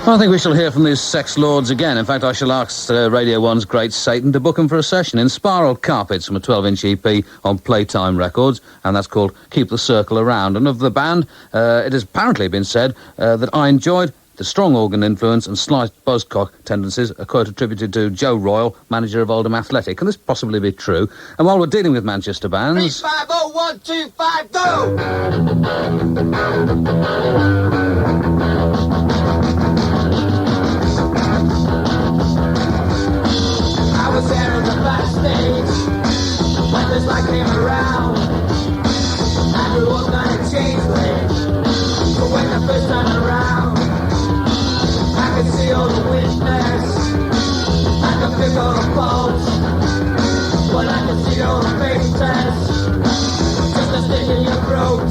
I think we shall hear from these sex lords again. In fact, I shall ask Radio 1's great Satan to book them for a session in Spiral Carpets from a 12-inch EP on Playtime Records, and that's called Keep the Circle Around. And of the band, it has apparently been said that I enjoyed the strong organ influence and slight buzzcock tendencies, a quote attributed to Joe Royal, manager of Oldham Athletic. Can this possibly be true? And while we're dealing with Manchester bands... 3501252! I was there on the backstage when this light came around. I grew up not a changeling, but when the first time around, I could see all the weakness, I could pick all the faults, but I could see all the faces, just a stick in your throat.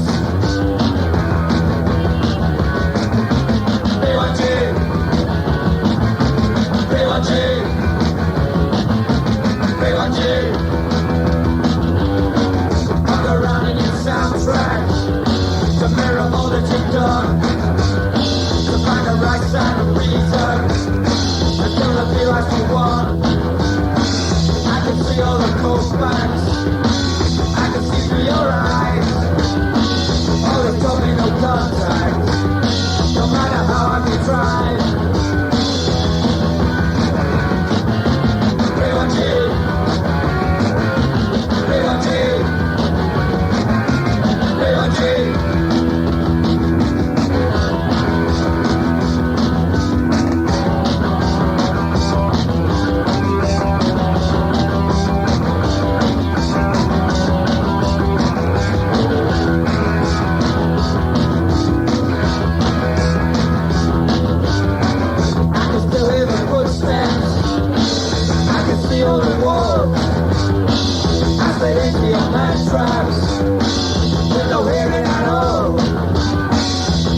B1G, B1G, B1G. Walk around in your soundtrack to mirror all that you've done, to find the right side of reason, until it feels like you won. I can see all the cold facts, I can see through your eyes, all the talking, no contact, no matter how hard you try. B1G, B1G, B1G. I can still hear the footsteps, I can see all the walls, I slid into your man traps, with no hearing at all.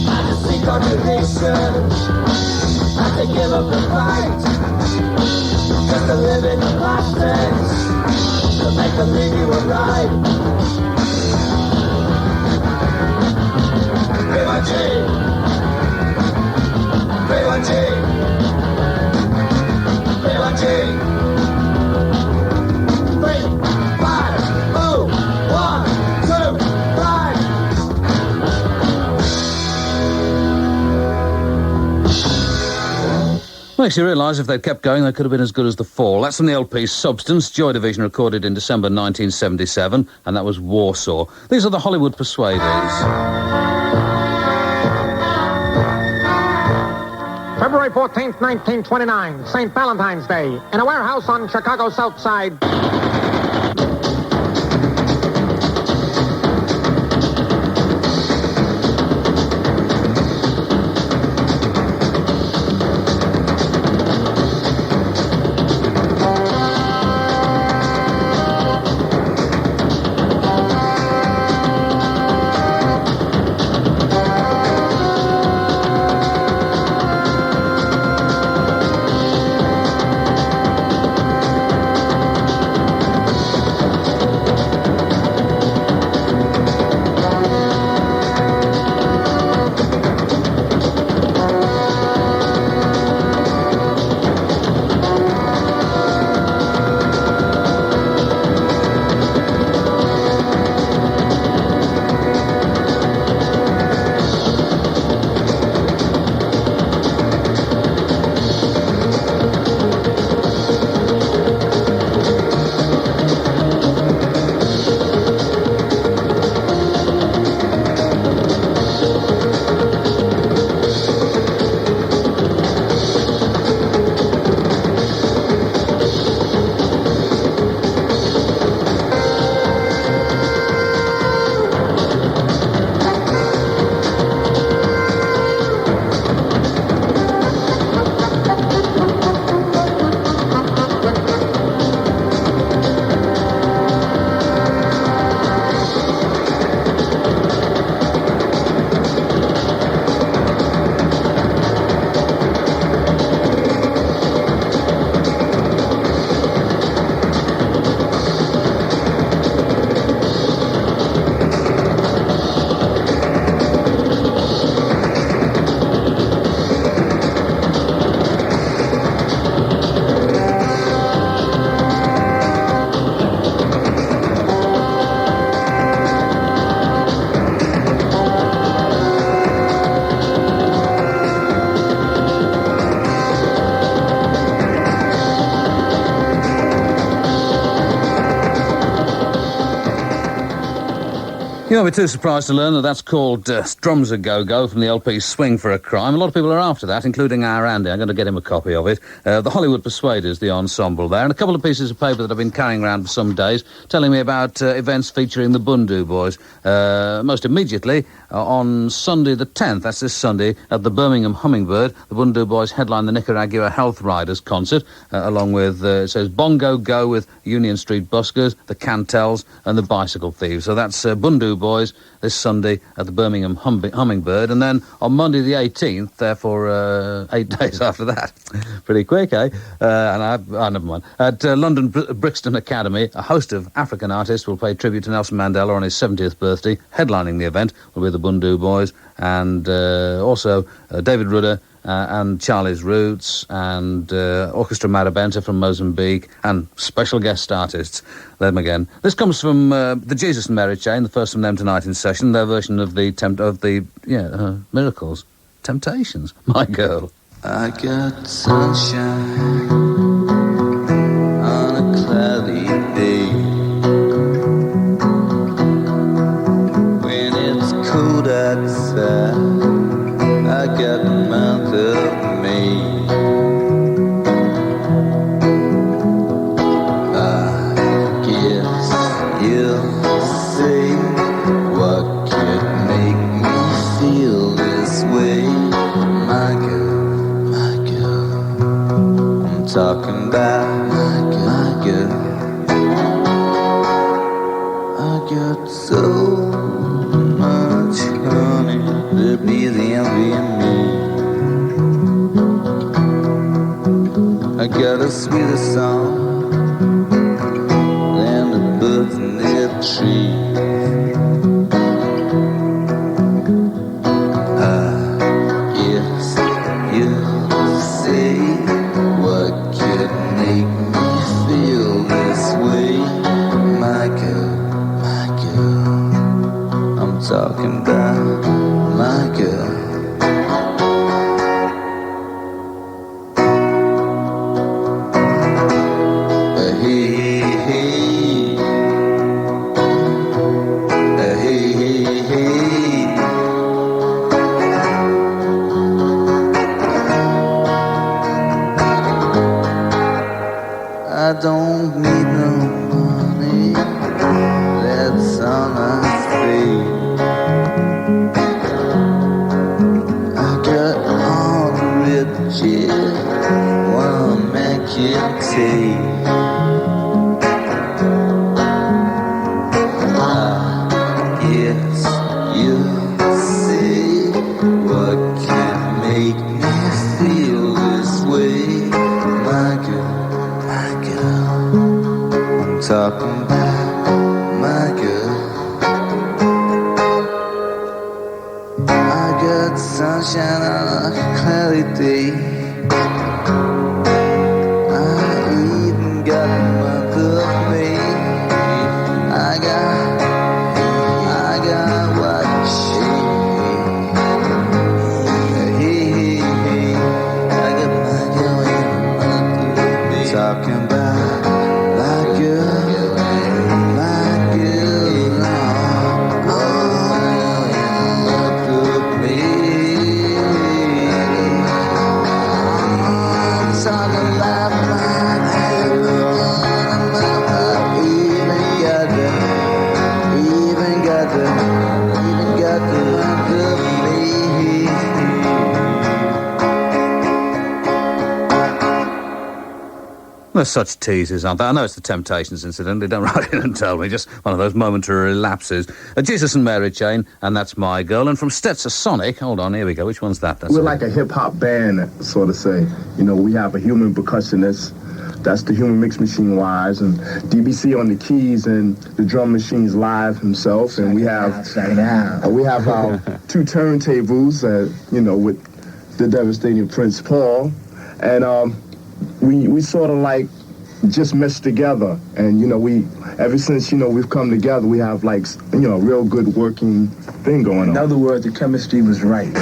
I just see contradiction, I have to give up the fight, just to live in the past tense, to make believe you were right. B1G, B1G, B1G. 3, 5, 0, 1, 2, 5. Makes you realise if they'd kept going, they could have been as good as The Fall. That's from the LP Substance, Joy Division, recorded in December 1977, and that was Warsaw. These are the Hollywood Persuaders. February 14th, 1929, St. Valentine's Day, in a warehouse on Chicago's South Side. You won't be too surprised to learn that that's called Drums A Go-Go from the LP Swing for a Crime. A lot of people are after that, including our Andy. I'm going to get him a copy of it. The Hollywood Persuaders, the ensemble there, and a couple of pieces of paper that I've been carrying around for some days, telling me about events featuring the Bundu Boys. Most immediately, on Sunday the 10th, that's this Sunday, at the Birmingham Hummingbird, the Bundu Boys headline the Nicaragua Health Riders concert, along with, it says, Bongo Go with Union Street Buskers, the Cantels, and the Bicycle Thieves. So that's Bundu Boys this Sunday at the Birmingham Hummingbird, and then on Monday the 18th, therefore 8 days after that. Pretty quick, eh? Never mind. At London Brixton Academy, a host of African artists will pay tribute to Nelson Mandela on his 70th birthday. Headlining the event will be the Bundu Boys, and also David Rudder, and Charlie's Roots, and Orchestra Marabenta from Mozambique, and special guest artists. Them again. This comes from the Jesus and Mary Chain, the first from them tonight in session, their version of the Miracles. Temptations, my girl. I got sunshine on a cloudy day. When it's cold outside, I got the month of May. I guess you'll say, what could make me feel this way? My girl, I'm talking about my girl. I got so much honey to be the envy of me. I got a sweeter song than the birds in their trees. I guess you'll say, what could make me feel this way? My girl, I'm talking about my girl. Hey, hey, hey, hey, hey. I don't need no money, that's all I say. I got all the riches one man can take. Yes, you say, what can make me feel this way? My girl, I'm talking about my girl. I got sunshine on a cloudy day. I even got the month of May. I got what you say. Hey, hey, hey, I got my girl in the month of May. Talking about my girl, my girl, oh, in the month of May. I'm talking about my girl, I even got the month of May. There's such teasers, aren't there? I know it's the Temptations, incidentally. Don't write in and tell me. Just one of those momentary lapses. Jesus and Mary Chain, and that's my girl. And from Stetzer Sonic, hold on, here we go. Which one's that? That's We're like a hip-hop band, sort of say. You know, we have a human percussionist. That's the human mix machine wise, and DBC on the keys and the drum machines live himself. And we have our two turntables, you know, with the devastating Prince Paul. And we sort of like just meshed together. And, you know, ever since, you know, we've come together, we have like, you know, a real good working thing going on. In other words, the chemistry was right.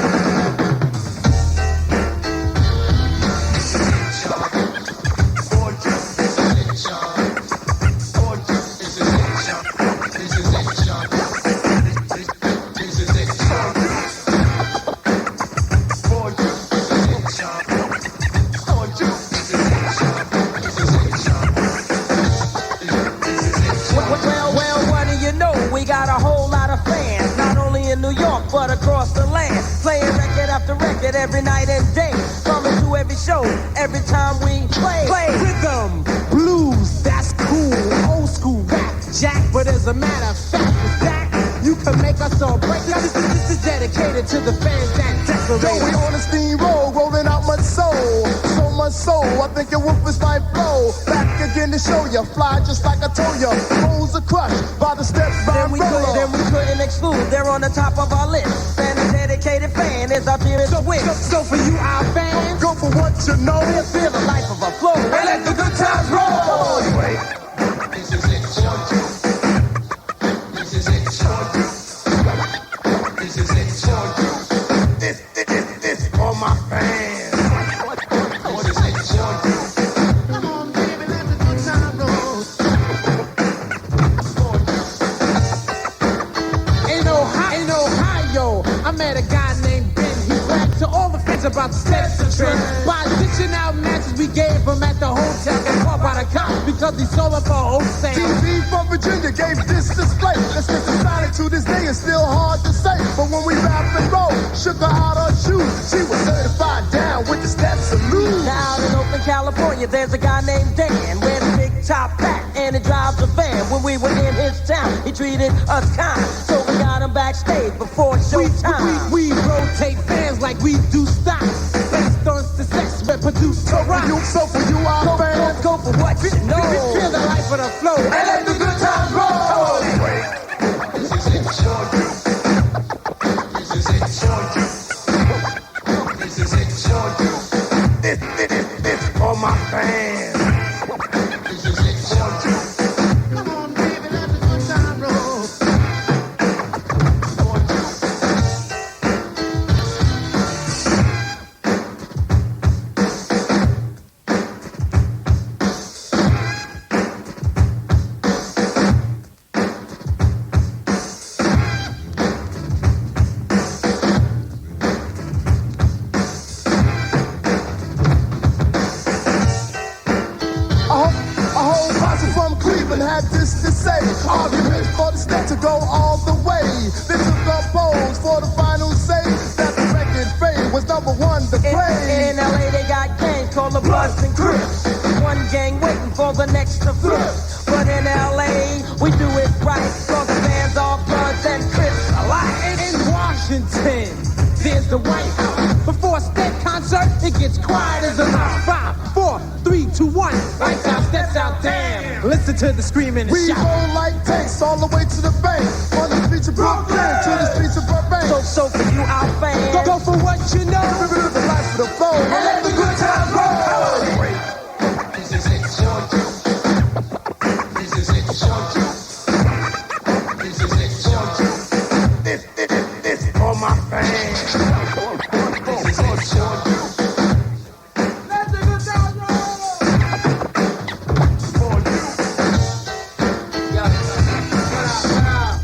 but across the land. Playing record after record every night and day. Coming to every show, every time we play. Rhythm, blues, that's cool. Old school rap, jack. But as a matter of fact, with that, you can make us all break. This is dedicated to the fans that decorate. Yo, we on a steamroll, rolling out much soul. So much soul, I think your woofers might blow. Back again to show ya, fly just like I told ya. Rolls are crushed by the steps by Then we couldn't exclude, they're on the top of our list. And a dedicated fan is our dearest wish. So for you, our fans, go for what you know. Feel the life of a flow and let the good times roll. This is it for you. This is it for you. This is it for you. This for my fans. What is it for you? Come on, baby, let the good time roll. in Ohio, I met a guy named Ben. He bragged to all the fans about the steps of trend. By ditching out matches we gave him at the hotel, got caught by the cops because he sold up for wholesale. TV from Virginia gave this display. Let's get decided to this day, it's still hard to say. But when we rap and roll, shook her out her shoes. She was certified down with the steps of blues. Now in Oakland, California, there's a guy named Dan. Wears a big top hat and he drives a van. When we were in his town, he treated us kind. So we got him backstage before showtime. We rotate fans like we do stocks. Based on success, but produce to rock. So for you, our fans, Go for what you know. Feel the life of the flow and let the good times roll. This is it for you. This is it for you. This is it for you. this for my fans. This is it for you. Come on, baby, let the good time roll. A whole posse from Cleveland had this to say. Arguments for the state to go all the way. They took up polls for the final say that the record fame was number one to play. In LA, they got gangs called the Bloods and Crips. One gang waiting for the next to flip. But in LA, we do it right. Cause the fans are Bloods and Crips alike. In Washington, there's the White House. Before a state concert, it gets quiet as a mouse. 5, 4, 3, 2, 1. Lights out, steps out, damn. Listen to the screaming and We shout. roll like tanks all the way to the bank. From the streets of Brooklyn to the streets of Burbank. So for you, our fans. Go for what you know. Live the life of the flow and let the good times roll. This is it for you. This is it for you. This is it for you. This for my fans. This is it for you. Let the good times roll.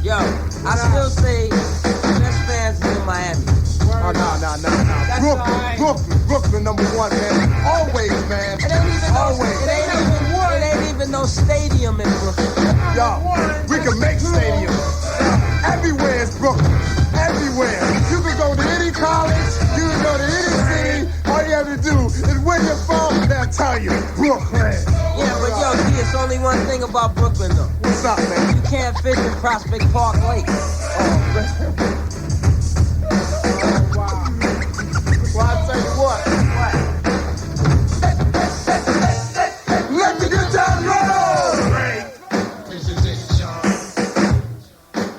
Yo, I still say best fans is in Miami. Oh, no. Brooklyn, number one, man. Always, man. It ain't even Always. it ain't even no stadium in Brooklyn. Yo, we can make stadiums. Everywhere is Brooklyn. Everywhere. You can go to any college. You can go to any city. All you have to do is where you're from. They'll tell you, Brooklyn. Yeah, but yo, D, it's only one thing about Brooklyn though. What's up, man? You can't fish in Prospect Park Lake. Well, I'll tell you what. Let the good times roll. This is it, John.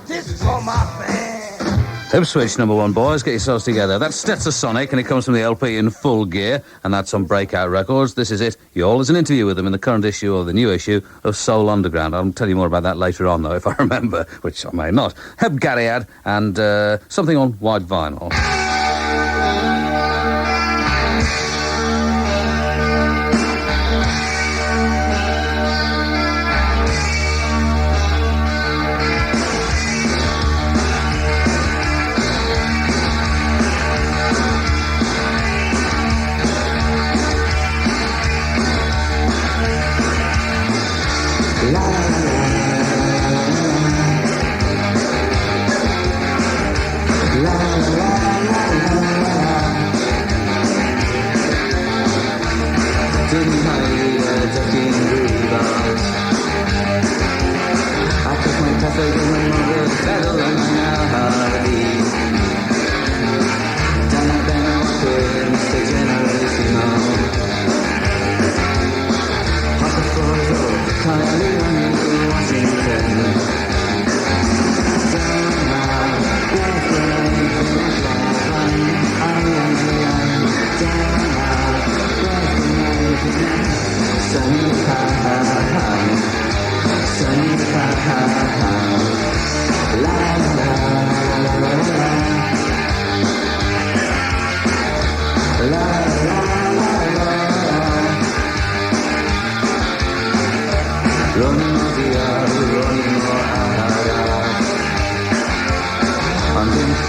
This is for my fans. Ipswich number one, boys, get yourselves together. That's Stetsasonic, and it comes from the LP In Full Gear, and that's on Breakout Records. This is it. Y'all, there's an interview with them in the current issue, or the new issue, of Soul Underground. I'll tell you more about that later on, though, if I remember, which I may not. Heb Gariad, and something on white vinyl. La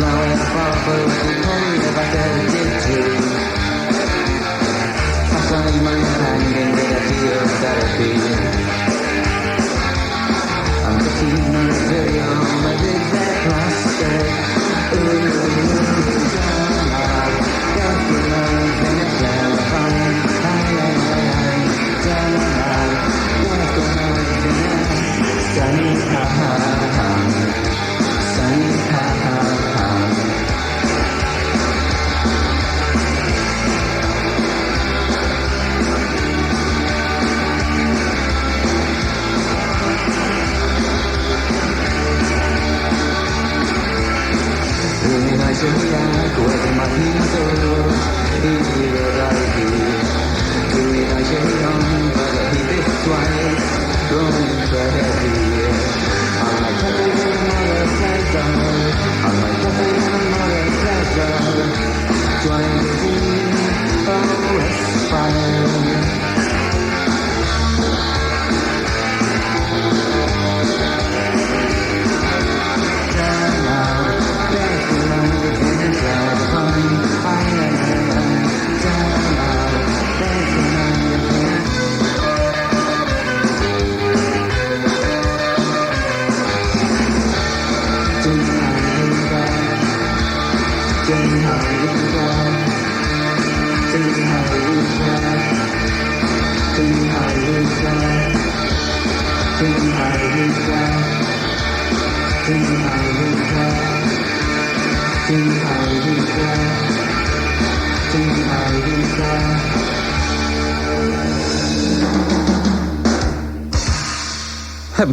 flowing far from home if I ever did to. I find my hand in therapy or therapy. I'm looking at the video, my big black plastic.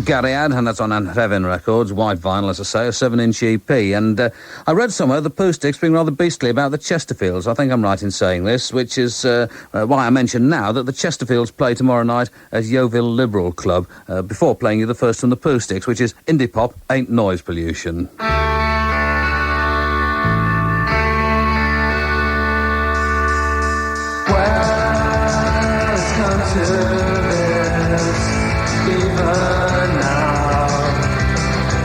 Gariad, and that's on Anhrevin Records, white vinyl, as I say, a 7-inch EP. And I read somewhere the Pooh Sticks being rather beastly about the Chesterfields. I think I'm right in saying this, which is why I mention now that the Chesterfields play tomorrow night at Yeovil Liberal Club, before playing you the first from the Pooh Sticks, which is Indie Pop Ain't Noise Pollution. Well, it's come to this, even now,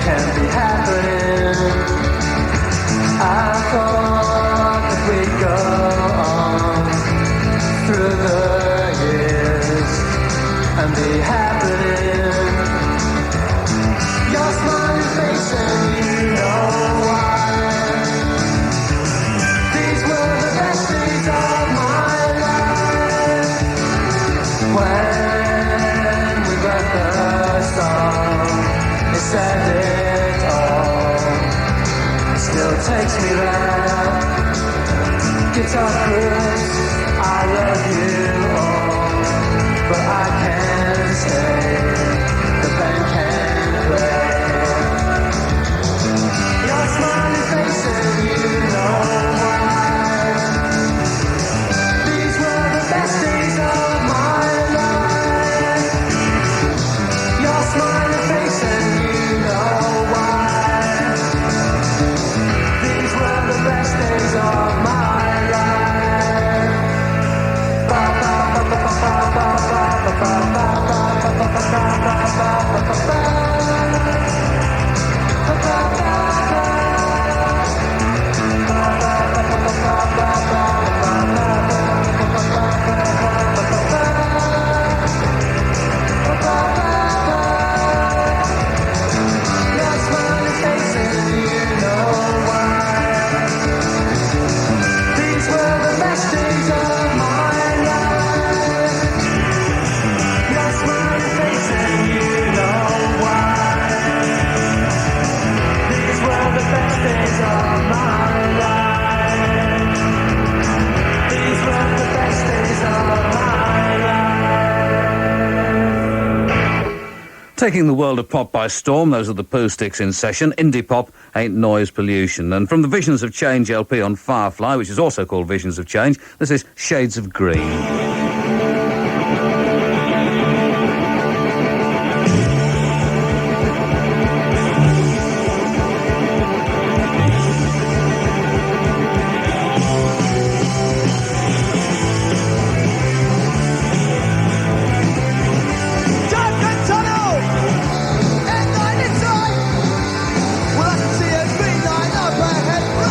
can't be happening. I thought that we'd go on through the years and be happening. Your smiling face and you know why. These were the best days of my life. When we got the song, it said it all. It still takes me there. Guitar Chris, I love you all, but I can't stay. The band can't play. Your smiling face and you know why. These were the best days of my life. Your smiling face and you know why. These were the best days of my life. Ba ba ba ba ba ba ba ba ba ba ba ba ba ba. Taking the world of pop by storm, those are the Pooh Sticks in session. Indie Pop Ain't Noise Pollution. And from the Visions of Change LP on Firefly, which is also called Visions of Change, this is Shades of Green. Well, I can see a green line up ahead.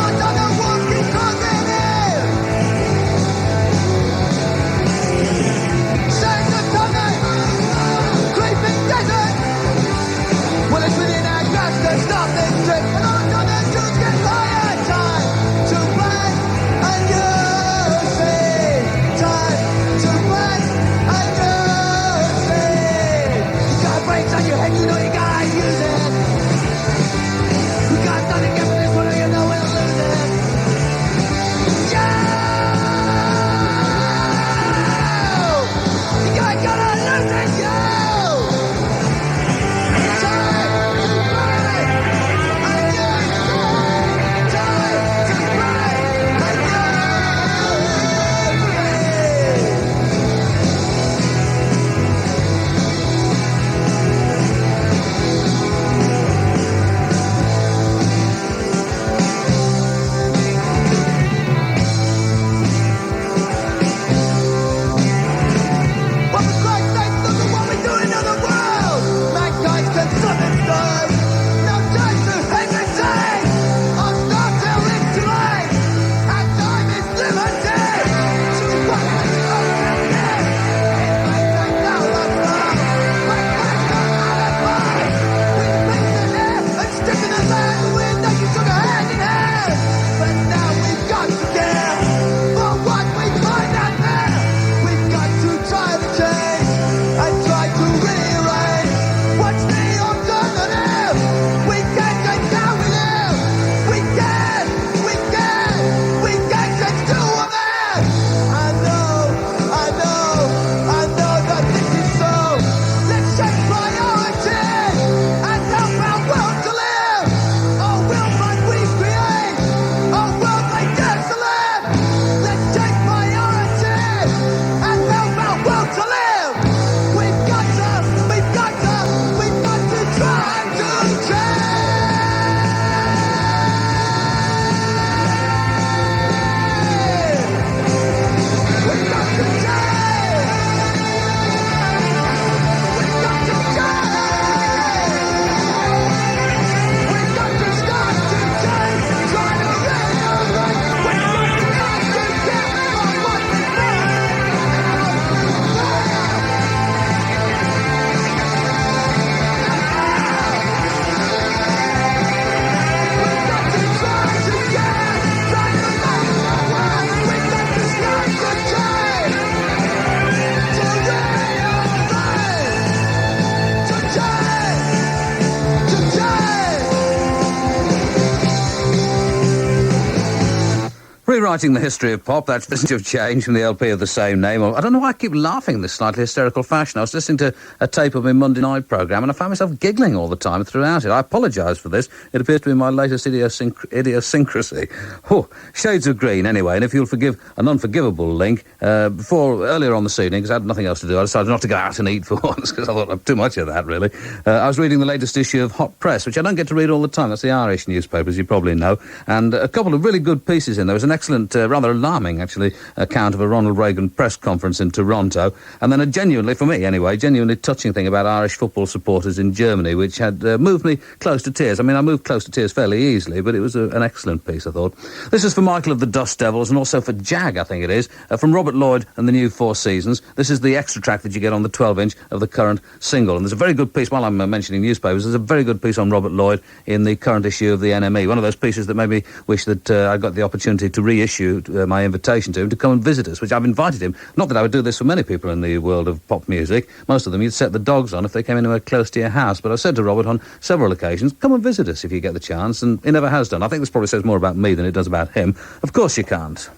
Rewriting the history of pop, that's Visit of Change from the LP of the same name. I don't know why I keep laughing in this slightly hysterical fashion. I was listening to a tape of my Monday night programme and I found myself giggling all the time throughout it. I apologise for this. It appears to be my latest idiosyncrasy. Oh, shades of green, anyway. And if you'll forgive an unforgivable link, earlier on this evening, because I had nothing else to do, I decided not to go out and eat for once, because I thought I'd too much of that, really. I was reading the latest issue of Hot Press, which I don't get to read all the time. That's the Irish newspaper, as you probably know. And a couple of really good pieces in there. There was an excellent, rather alarming, actually, account of a Ronald Reagan press conference in Toronto. And then a genuinely, for me anyway, genuinely touching thing about Irish football supporters in Germany, which had moved me close to tears. I mean, I moved close to tears fairly easily, but it was an excellent piece, I thought. This is for Michael of the Dust Devils, and also for Jag, I think it is, from Robert Lloyd and the New Four Seasons. This is the extra track that you get on the 12-inch of the current single. And there's a very good piece, while I'm mentioning newspapers, there's a very good piece on Robert Lloyd in the current issue of the NME. One of those pieces that made me wish that I got the opportunity to reissue my invitation to him to come and visit us, which I've invited him. Not that I would do this for many people in the world of pop music. Most of them you'd set the dogs on if they came anywhere close to your house. But I've said to Robert on several occasions, come and visit us if you get the chance, and he never has done. I think this probably says more about me than it does about him. Of course you can't.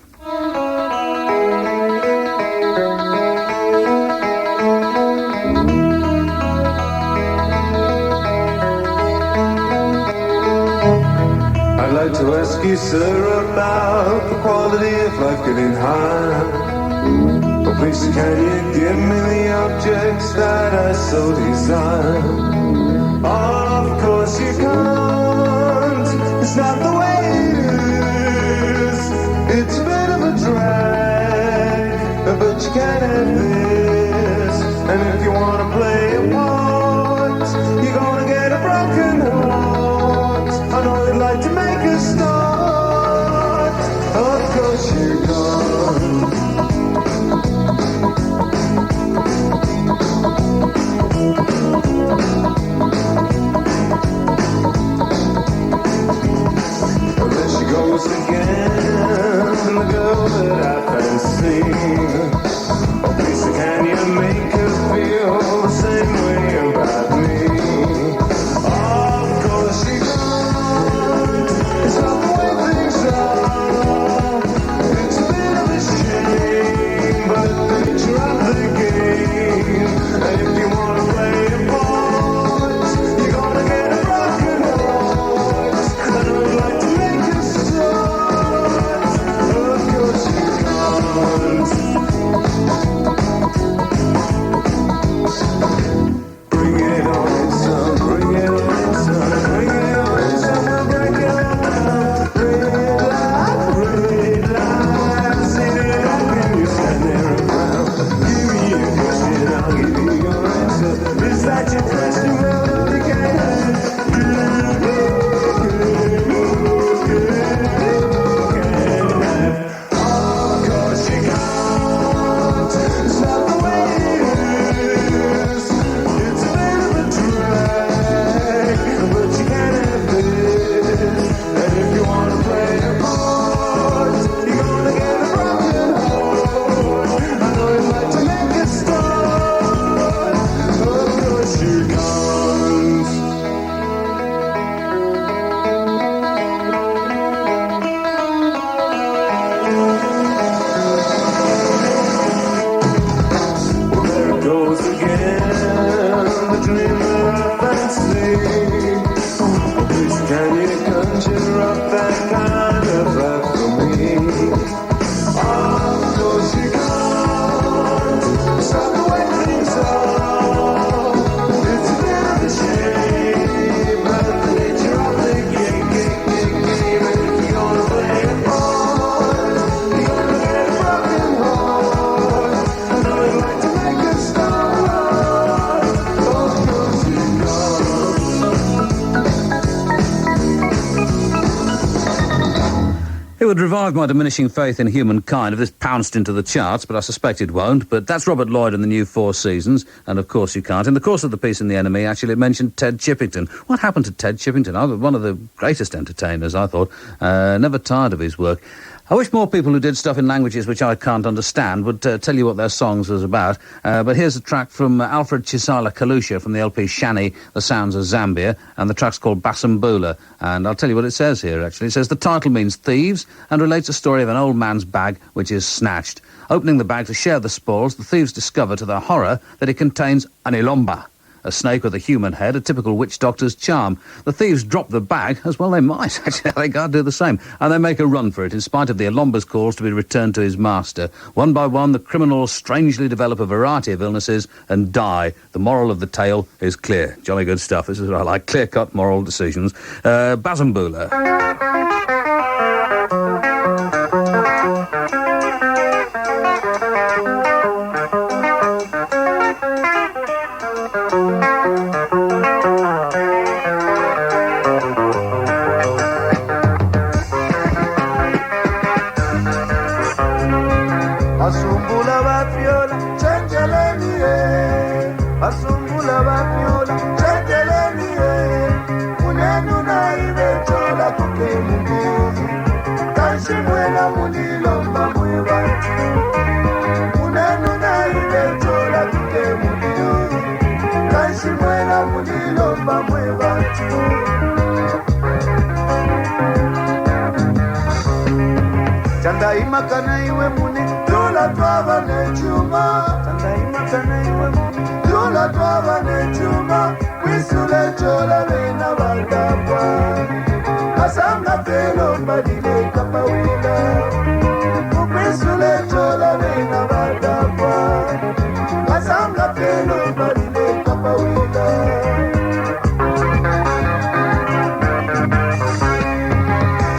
I'd like to ask you, sir, about the quality of life getting higher. Oh, please, can you give me the objects that I so desire? Of course you can't, it's not the way it is. It's a bit of a drag, but you can have this. And if you want to play a part, you're gonna get a broken heart. I know you'd like to make a start. Of course you can't. Well, there she goes again, the girl that I fancy. Oh, please, can you make her feel the same way about me? Of course you can't. It's not the way things are. It's a bit of a shame, but the nature of the game. And if you want to play a part, you're gonna get a broken heart. I know you'd like to make a start. Of course you can't. Bring it on, son, bring it on, son, bring it on, son, we'll break it all down. Red light, sing it up and you stand there around. Give me your question, I'll give you your answer. Is that your question? Well, you can't have Of course you can't. It's not the way it is. It's a bit of a drag, but you can't have this. And if you want to play a part, you're gonna get a broken heart. I know you'd like to make a start. Of course you can't. Well, there it goes again, the dream that I fancy. Oh, please, can you conjure up that kind of life for me? Of course you can't. It's not the way things are. It's a bit of a shame, but the nature of the game. And if you're gonna play a part, you're gonna get a broken heart. I know you'd like to make a start. Of course you It would revive my diminishing faith in humankind if this pounced into the charts, but I suspect it won't. But that's Robert Lloyd and the New Four Seasons, and of course you can't. In the course of the piece in the NME, actually, it mentioned Ted Chippington. What happened to Ted Chippington? One of the greatest entertainers, I thought. Never tired of his work. I wish more people who did stuff in languages which I can't understand would tell you what their songs was about. But here's a track from Alfred Chisala Kalusha from the LP Shani, The Sounds of Zambia, and the track's called Basambula. And I'll tell you what it says here, actually. It says the title means thieves and relates a story of an old man's bag which is snatched. Opening the bag to share the spoils, the thieves discover to their horror that it contains an ilomba, a snake with a human head, a typical witch doctor's charm. The thieves drop the bag, as well they might, actually, they can't do the same, and they make a run for it, in spite of the Ilomba's calls to be returned to his master. One by one, the criminals strangely develop a variety of illnesses and die. The moral of the tale is clear. Jolly good stuff. This is what I like, clear-cut moral decisions. Bazambula. Asumbula bafiola, changeleni Asumbula bafiola, changeleni Unenu na ibechola kuke mungu Kanshi mwela mulilo mbamweba Unenu na ibechola kuke mungu Kanshi mwela mulilo mbamweba Chanda imakana iwe muni Dula twaba nechuma Chanda imakana iwe muni Dula twaba nechuma Wisule chola vena valdapwa Kasanga pelo mbadile kapawila Wisule chola vena valdapwa Kasanga pelo mbadile kapawila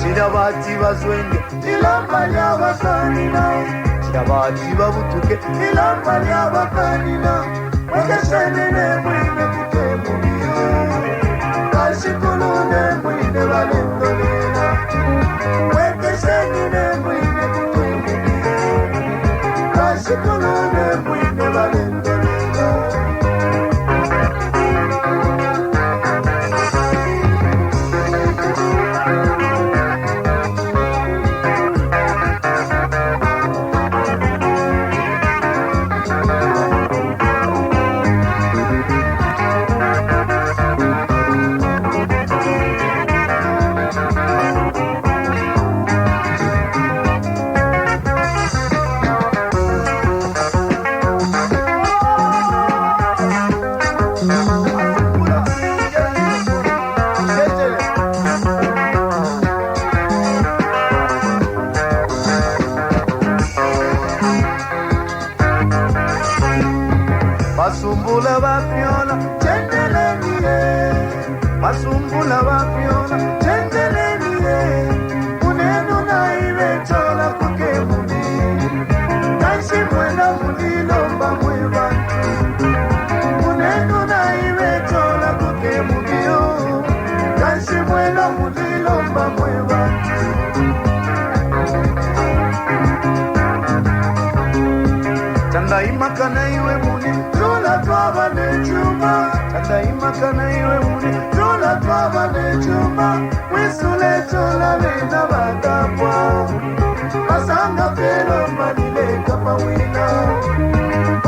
Chidabati bazwenge Ilamba lyabakanina Chidabati babutuke Ilamba lyabakanina Wekeshenine mwine kuke mubiyo Kashikulune mwine balendolena Wekeshenine mwine kuke mubiyo Kashikulune mwine balendolena Basumbula bafiola, chendeleni Basumbula bafiola, chendeleni Unenu na ibechola kuke muni Kanshi mwela mulilo mbamweba Unenu na ibechola kuke muni Kanshi mwela mulilo mbamweba Chanda imakana iwe muni Dula twaba nechuma Chanda imakana iwe muni Dula twaba nechuma Wisule chola vena vagapwa Masanga pelo malile kapawina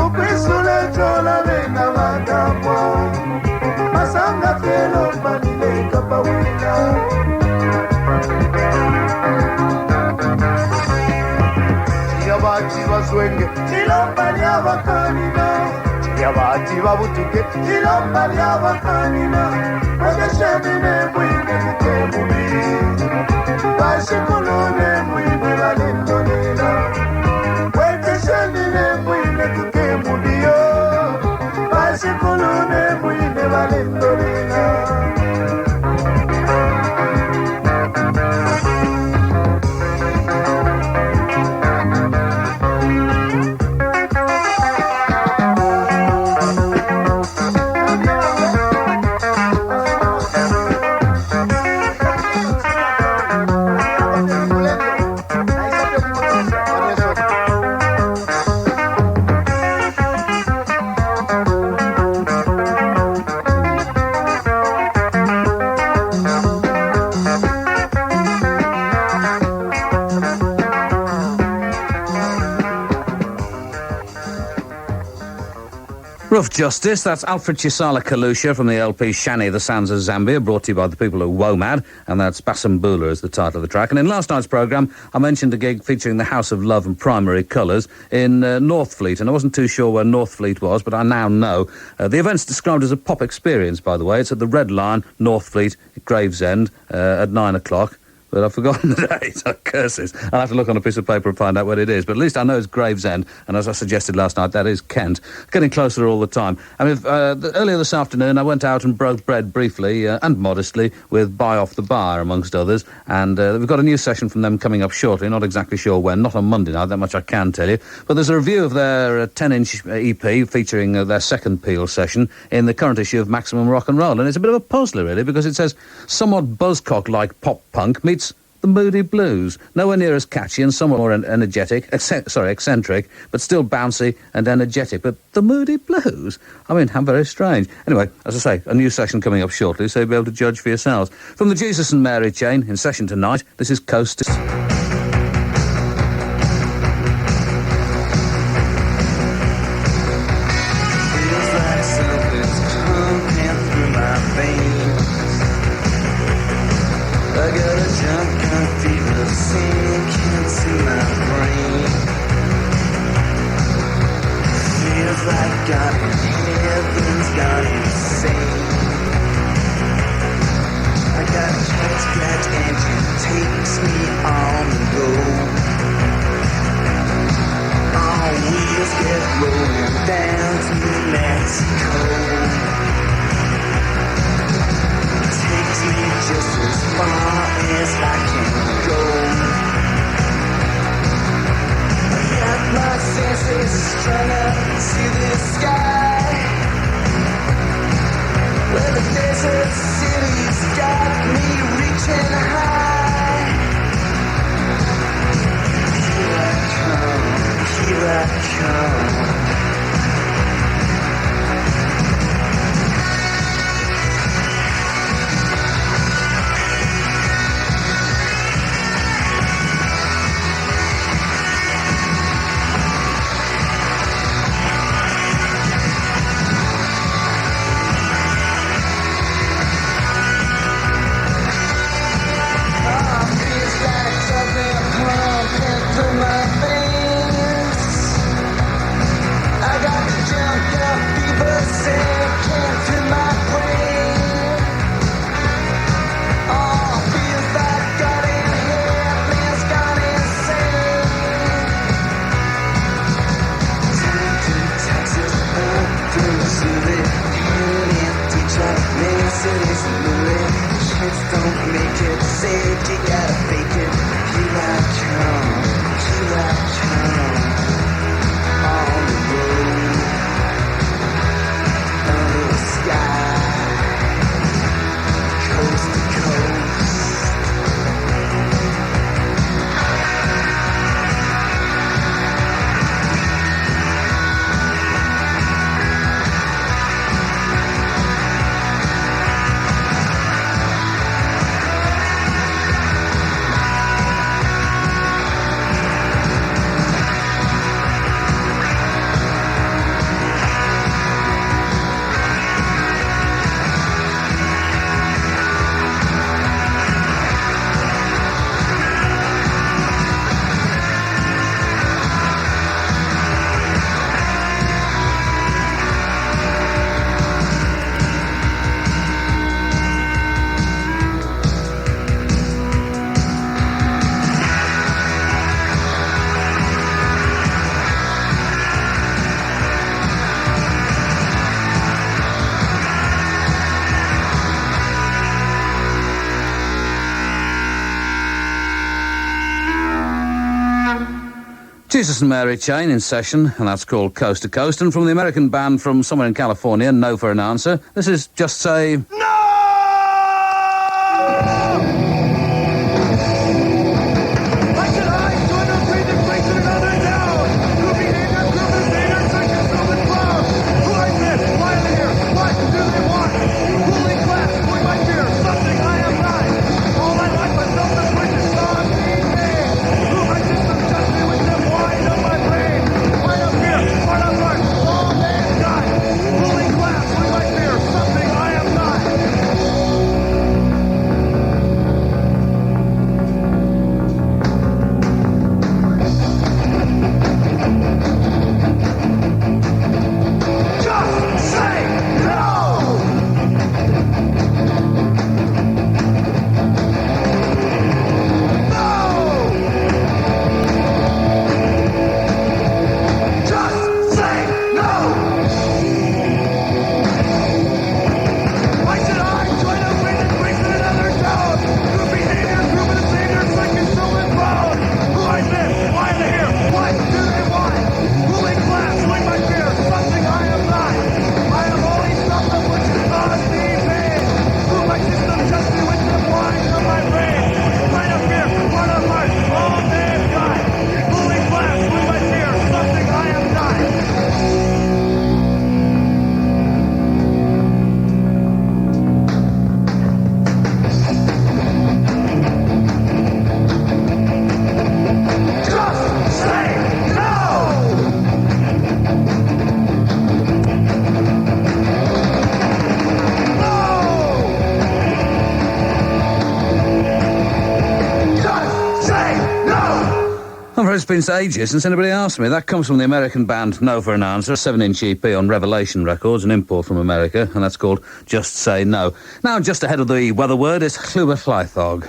Ukwisule chola vena vagapwa Masanga pelo malile kapawina Chiyabati baswenge Ilamba lyabakanina Chiyabati babutuke Ilamba lyabakanina Wekeshenine mwine kuke mubi Kashikulune mwine balendolena Wekeshenine mwine kuke mubiyo Kashikulune mwine balendolena Rough Justice, that's Alfred Chisala Kalusha from the LP Shani, The Sounds of Zambia, brought to you by the people of WOMAD, and that's Basambula is the title of the track. And in last night's programme, I mentioned a gig featuring the House of Love and Primary Colours in Northfleet, and I wasn't too sure where Northfleet was, but I now know. The event's described as a pop experience, by the way. It's at the Red Lion, Northfleet, Gravesend, at 9 o'clock. But I've forgotten the date. Oh, curses. I'll have to look on a piece of paper and find out what it is. But at least I know it's Gravesend, and as I suggested last night, that is Kent. Getting closer all the time. I mean, earlier this afternoon, I went out and broke bread briefly and modestly with Buy Off the Bar, amongst others. And we've got a new session from them coming up shortly. Not exactly sure when. Not on Monday night, that much I can tell you. But there's a review of their 10-inch EP featuring their second Peel session in the current issue of Maximum Rock and Roll. And it's a bit of a puzzler, really, because it says somewhat buzzcock-like pop-punk meets the Moody Blues. Nowhere near as catchy and somewhat more eccentric, but still bouncy and energetic. But the Moody Blues? I mean, how very strange. Anyway, as I say, a new session coming up shortly, so you'll be able to judge for yourselves. From the Jesus and Mary chain, in session tonight, this is Coast to... Jesus and Mary chain in session, and that's called Coast to Coast. And from the American band from somewhere in California, No for an Answer, this is Just Say... Well, it's been ages since anybody asked me. That comes from the American band No for an Answer, a 7-inch EP on Revelation Records, an import from America, and that's called Just Say No. Now, just ahead of the weather word is Llwybr Llaethog.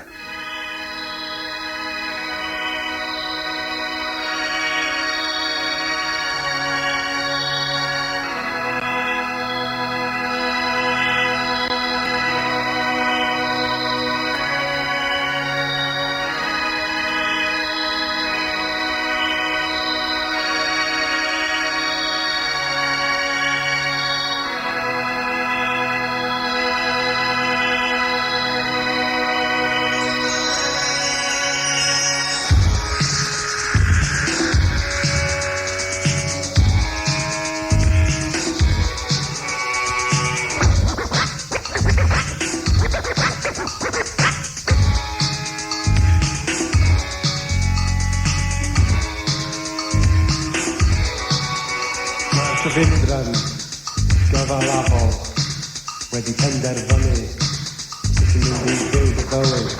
Cyfundryn gyfalafol wedi penderfynu sut yn mynd i fyw dy bywyd.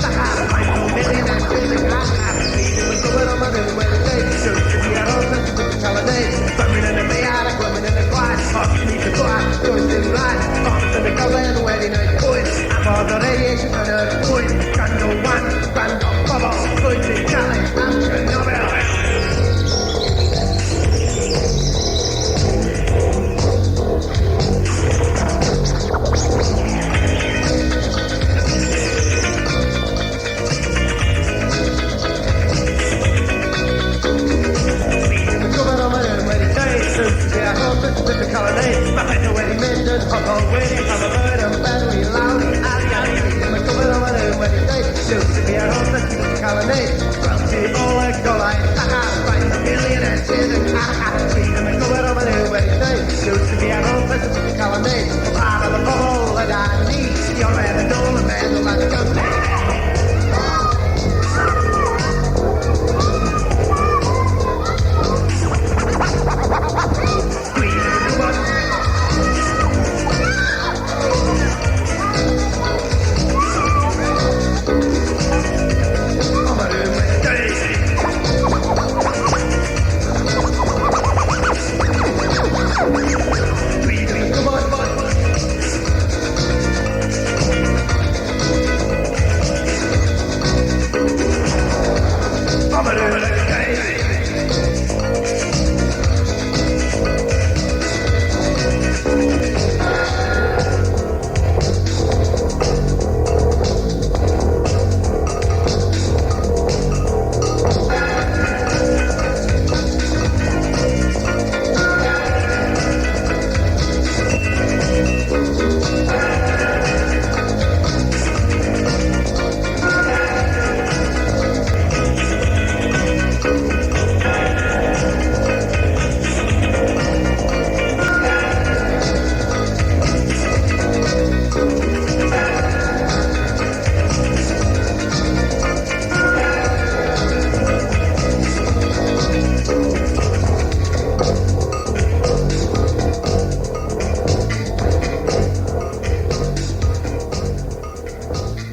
When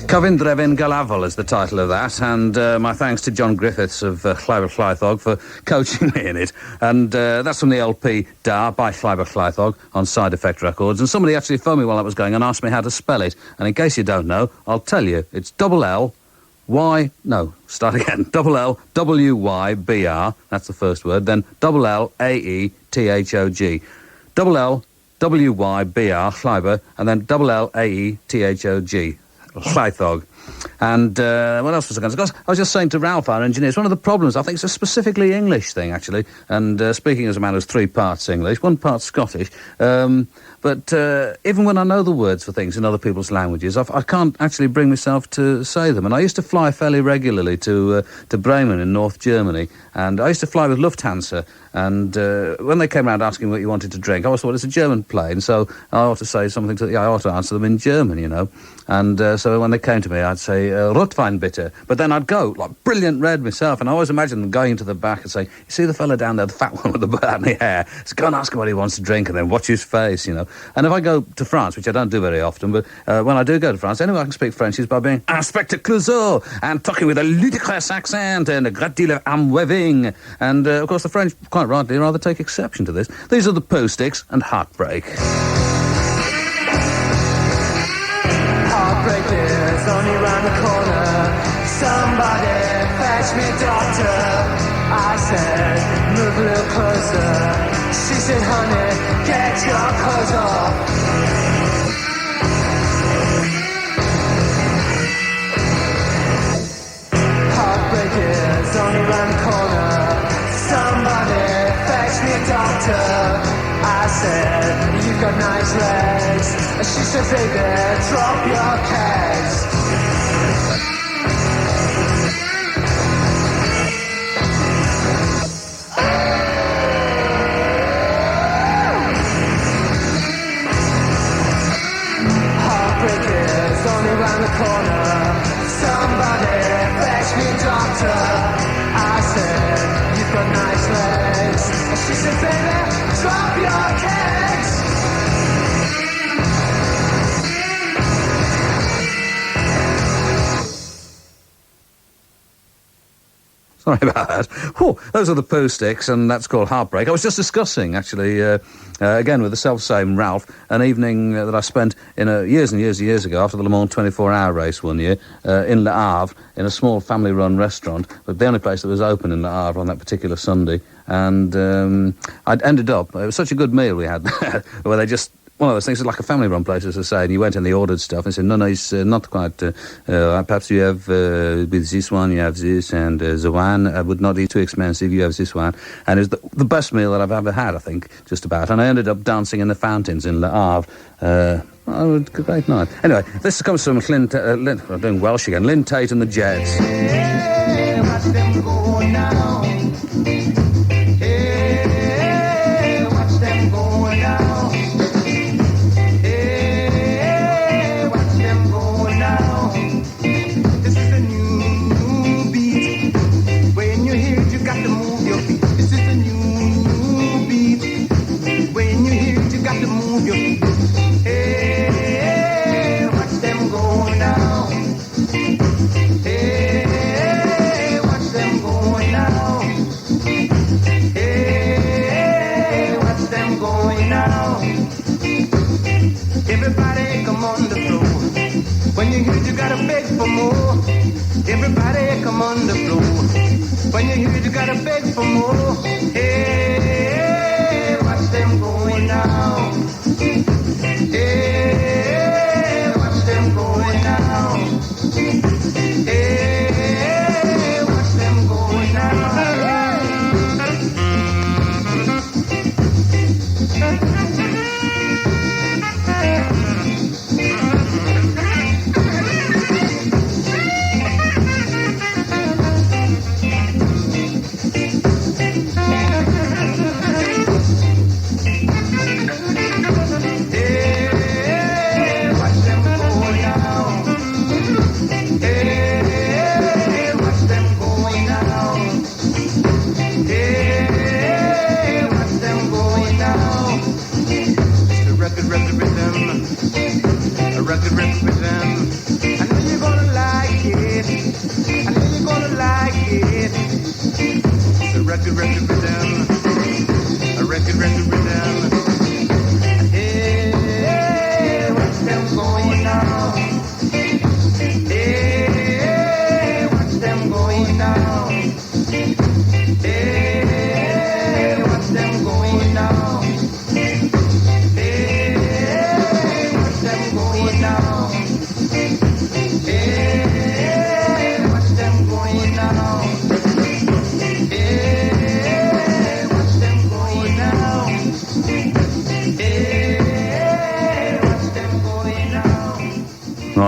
Covin Drefyn Galafol is the title of that, and my thanks to John Griffiths of Llyfr Llaethog for coaching me in it. And that's from the LP Da by Llyfr Llaethog on Side Effect Records. And somebody actually phoned me while that was going and asked me how to spell it. And in case you don't know, I'll tell you. It's double L WYBR, that's the first word, then double LAETHOG. Double LWYBR, Llyfr, and then double LAETHOG. Llaethog. And what else was I going to say? I was just saying to Ralph, our engineer, it's one of the problems, I think it's a specifically English thing, actually, and speaking as a man who's 3 parts English, 1 part Scottish, but even when I know the words for things in other people's languages, I can't actually bring myself to say them. And I used to fly fairly regularly to Bremen in North Germany, and I used to fly with Lufthansa, and when they came around asking what you wanted to drink, I always thought it's a German plane, so I ought to say something I ought to answer them in German, you know. And so when they came to me, I'd say, Rotwein bitte. But then I'd go, like, brilliant red myself, and I always imagine them going to the back and saying, you see the fella down there, the fat one with the burny hair? So go and ask him what he wants to drink, and then watch his face, you know. And if I go to France, which I don't do very often, but when I do go to France, the only way I can speak French is by being Inspector Clouseau, and talking with a ludicrous accent and a great deal of am-weving. And, of course, the French, quite rightly, rather take exception to this. These are the Pooh Sticks and Heartbreak. Heartbreak is only round the corner. Somebody fetch me, doctor. I said, move a little closer. She said, honey, get your clothes off. Heartbreak is only round the corner. Somebody fetch me a doctor. I said, you've got nice legs. She said, baby, drop your kegs. Heartbreak is only round the corner. Somebody fetch me a doctor. I said, you've got nice legs. She said, baby, drop your kegs. Sorry about that. Whew, those are the Pooh Sticks, and that's called Heartbreak. I was just discussing, actually, again with the self-same Ralph, an evening that I spent years and years ago after the Le Mans 24-hour race one year in Le Havre in a small family-run restaurant, but the only place that was open in Le Havre on that particular Sunday. And I'd ended up, it was such a good meal we had there, where they just, one of those things, it's like a family-run place, as I say, and you went and they ordered stuff, and said, no, it's not quite, perhaps you have, with this one, you have this, and the one would not be too expensive, you have this one. And it was the best meal that I've ever had, I think, just about. And I ended up dancing in the fountains in Le Havre. Oh, great night. Anyway, this comes from I'm doing Welsh again, Lynn Tate and the Jets. Hey, watch them go now. Hey, watch them go now. Hey, watch them go now. This is a new beat. When you hear it, you got to move your feet. This is a new beat. When you hear it, you got to move your feet. Hey, watch them go now. Hey, watch them go now. Hey, watch them go now. Everybody come on the floor. When you hear it, you gotta beg for more. Everybody come on the floor. When you hear it, you gotta beg for more. Hey, watch them go now. Hey, watch them go now. Hey, watch them go now.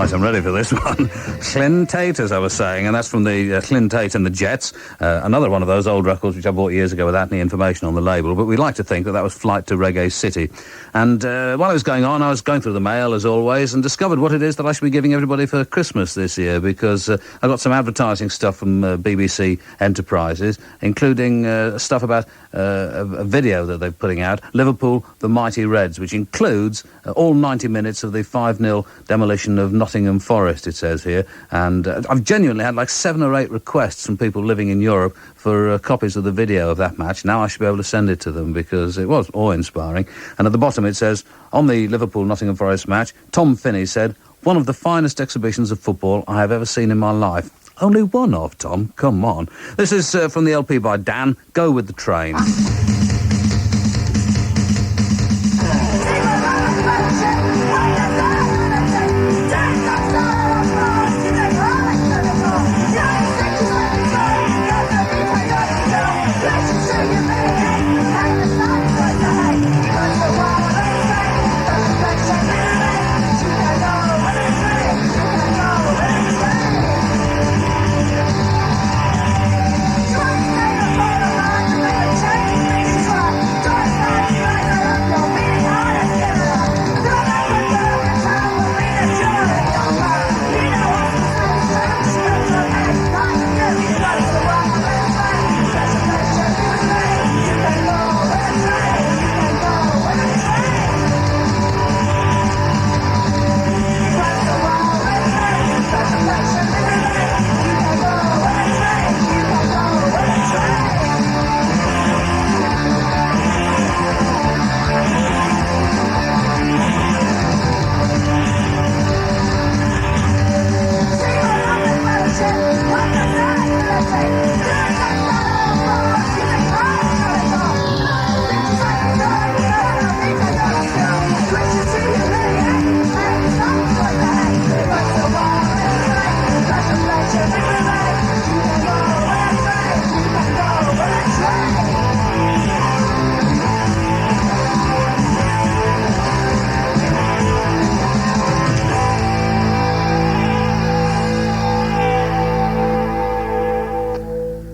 Right, I'm ready for this one. Clin Tate, as I was saying, and that's from the Clin Tate and the Jets. Another one of those old records which I bought years ago without any information on the label, but we like to think that that was Flight to Reggae City. And while it was going on, I was going through the mail, as always, and discovered what it is that I should be giving everybody for Christmas this year, because I got some advertising stuff from BBC Enterprises, including stuff about a video that they're putting out, Liverpool, the Mighty Reds, which includes all 90 minutes of the 5-0 demolition of Nottingham Forest, it says here. And I've genuinely had like 7 or 8 requests from people living in Europe for copies of the video of that match. Now I should be able to send it to them because it was awe-inspiring. And at the bottom it says, on the Liverpool-Nottingham Forest match, Tom Finney said, one of the finest exhibitions of football I have ever seen in my life. Only one of, Tom. Come on. This is from the LP by Dan, Go With The Train.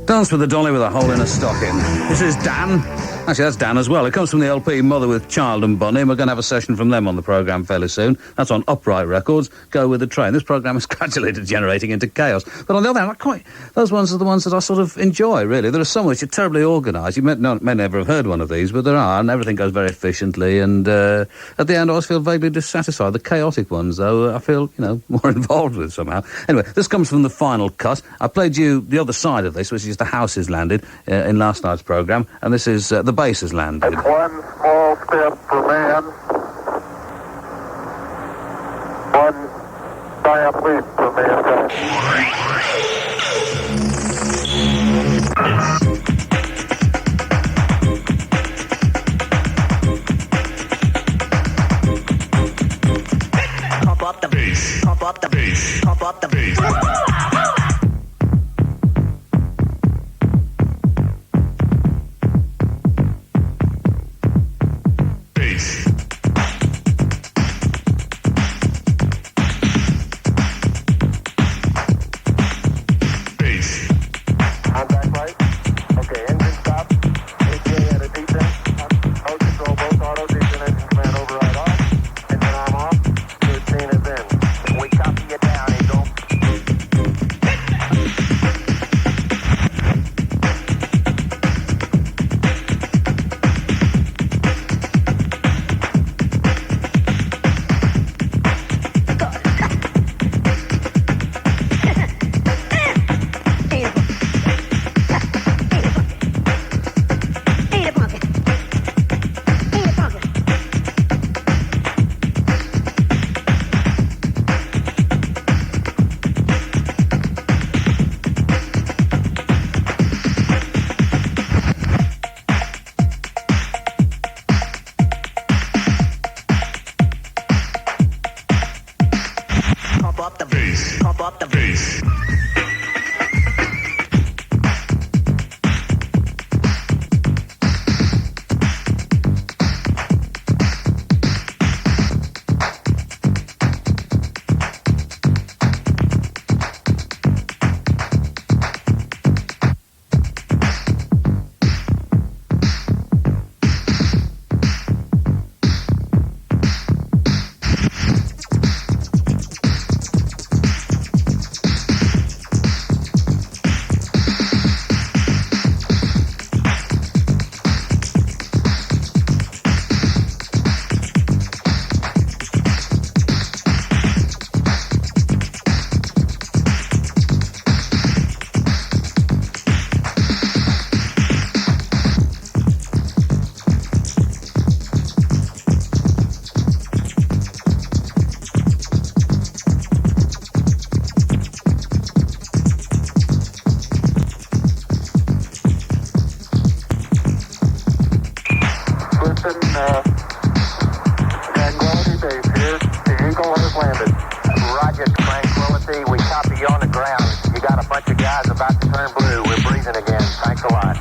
Dance with a Dolly with a Hole in a Stocking. This is Dan. Actually, that's Dan as well. It comes from the LP Mother with Child and Bunny, and we're going to have a session from them on the programme fairly soon. That's on Upright Records, Go With The Train. This programme is gradually degenerating into chaos. But on the other hand, those ones are the ones that I sort of enjoy, really. There are some which are terribly organised. You may never have heard one of these, but there are, and everything goes very efficiently, and at the end I always feel vaguely dissatisfied. The chaotic ones, though, I feel, more involved with somehow. Anyway, this comes from the final cut. I played you the other side of this, which is The House Has Landed, in last night's programme, and this is The Bass Has Landed. One small step for man, one giant leap for mankind. Pump up the bass, pump up the bass, pump up the bass. Tranquility Base here. The Eagle has landed. Roger, Tranquility. We copy you on the ground. You got a bunch of guys about to turn blue. We're breathing again. Thanks a lot.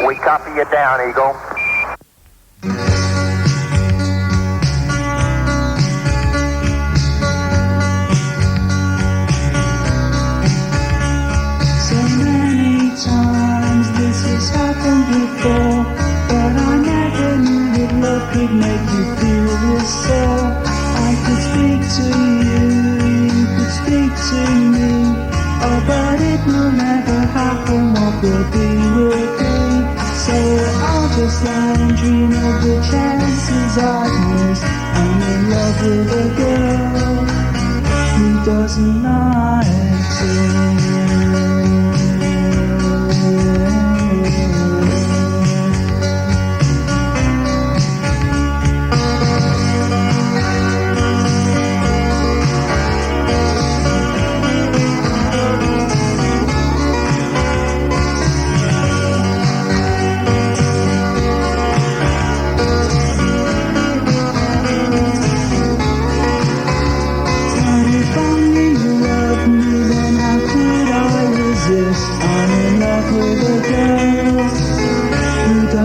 We copy you down, Eagle. So many times this has happened before, but I never knew that love could make you feel this so. I could speak to you, you could speak to me, oh, but it will never happen. What will be. So I'll just lie and dream of the chances I've missed. I'm in love with a girl who doesn't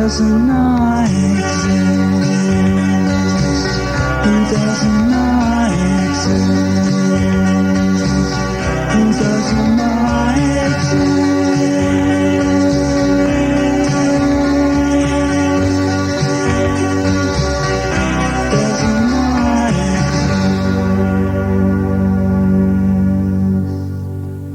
doesn't not exist, who doesn't not exist, who doesn't not exist.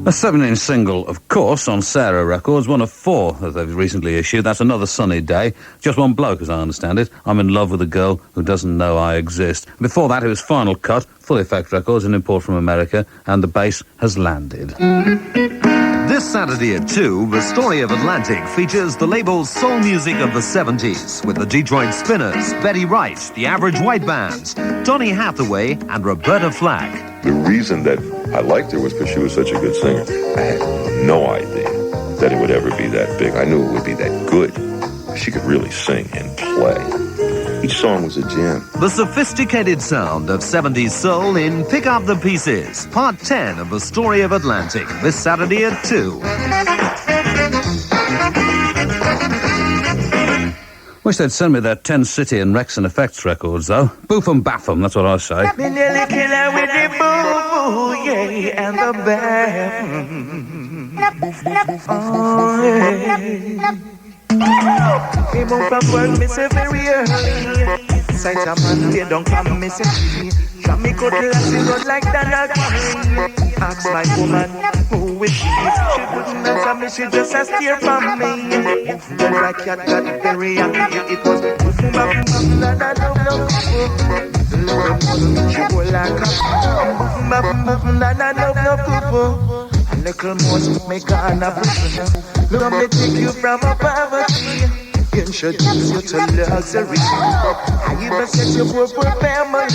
A 7-inch single, of course, on Sarah Records, one of 4 that they've recently issued. That's Another Sunny Day. Just one bloke, as I understand it. I'm in love with a girl who doesn't know I exist. Before that, it was Final Cut, Full Effect Records, an import from America, and The Bass Has Landed. This Saturday at 2, The Story of Atlantic features the label's soul music of the 70s with the Detroit Spinners, Betty Wright, the Average White Bands, Donny Hathaway, and Roberta Flack. The reason that I liked her was because she was such a good singer. I had no idea that it would ever be that big. I knew it would be that good. She could really sing and play. Each song was a gem. The sophisticated sound of 70s soul in Pick Up the Pieces, Part 10 of The Story of Atlantic, this Saturday at 2. Wish they'd send me their 10 City and Rex and Effects records, though. Boof and baff 'em, that's what I say. Me nearly kill her with the boo, yeah, and the bam. Oh, yeah. He moved from work, me say very early. Sight a man, they don't come, me say. Drop me good lassie, run like Donald Trump. Ask my woman, who is she? She wouldn't answer me, she just a steer from me. Then like cat got very angry, it was she go like a a little more to make her an apple. Let me take you from a poverty, introduce you to luxury. I even set you up for family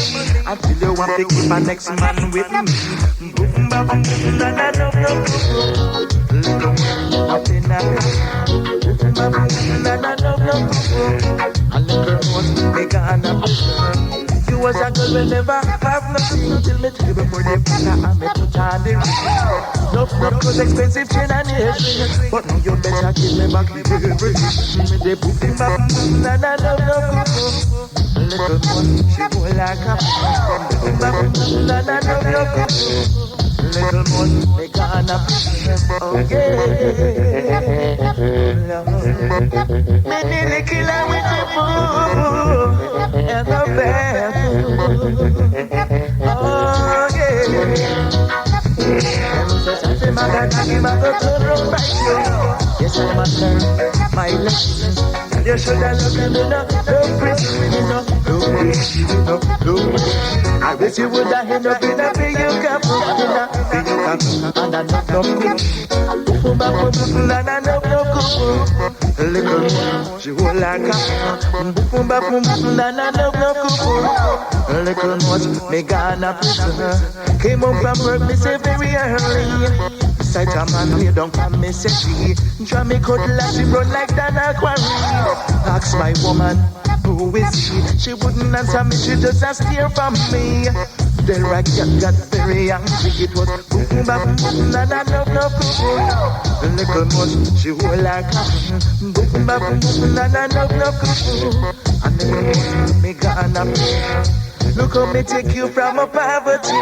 until you want to keep my next man with me. no cuckoo. A little more, me gonna prison. You was a girl will never have nothing till me tell you before they put her and me put her on the ring. No cause expensive chain and earring, but now you better give me back everything. Me dey put him back, and I love no cuckoo. A little more, she go like a put him back, and I love no cuckoo. Little more, me gonna oh yeah. Me nearly kill her with the Pooh and the bear. Oh yeah. I say my God, I give a go to run by you. Yes, I must learn my lesson. You should have looked at me, no prison, no. I wish you would have end up in a big cup, and I know a little more, she will like a little more, me gonna prison. Came home from work, me say very early. Sight a man lay down from me say she draw me cutlass, she run like that quarry. Ask my woman, who is she? She wouldn't answer me, she just a stare from me. The right got very angry. It was boom bam boom na na no no boom. The little more she hold like a boom bam boom na na no no boom. And then me gonna look how me take you from a poverty,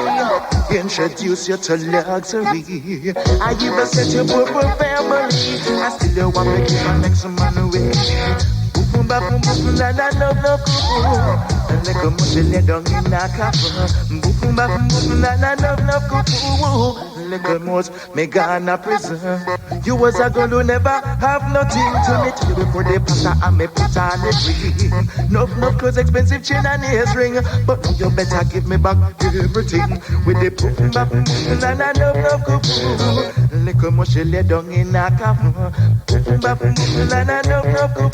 introduce you to luxury. I even set you poor family. I still you want me to make some money with you. Boom bam boom na na no no boom. And like a muscle lay down in a cover. Boom bam boom na na no no boom. Little mouse, me gonna prison. You was a girl who never have nothing to me. Tell you before they pass her and me put on the ring. No clothes, expensive chain and earring. But now you better give me back everything. With the boom bam boom na na no boom. Little mouse, she lay down in a cover. Boom bam boom na na no boom.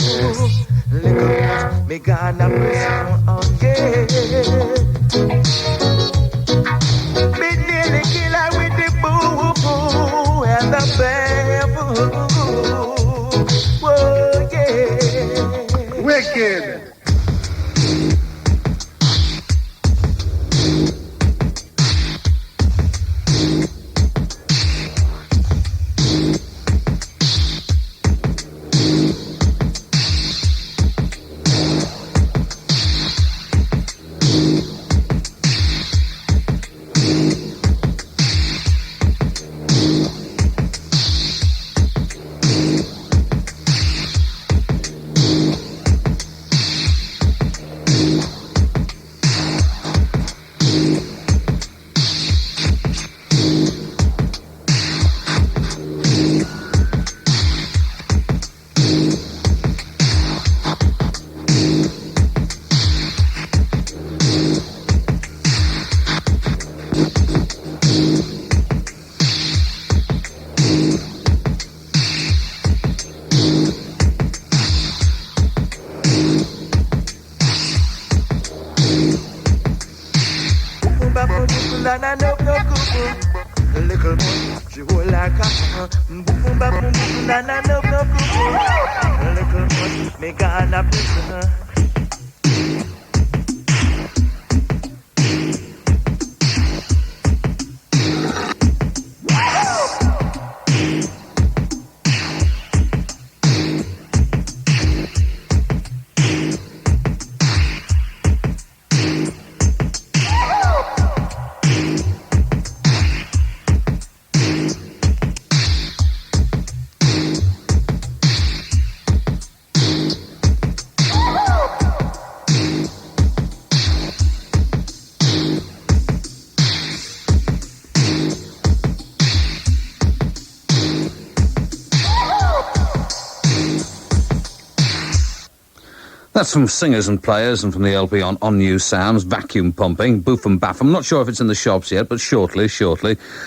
Little mouse, me gonna prison. Oh yeah. Me nearly kill her with the boo and the bear boo. Whoa, yeah. Wicked. Little boy, she hold like a boom boom bam boom boom na na no no boom. Little boy, me gonna prison. That's from Singers and Players and from the LP on New Sounds, Vacuum Pumping, Boof and Baff. I'm not sure if it's in the shops yet, but shortly.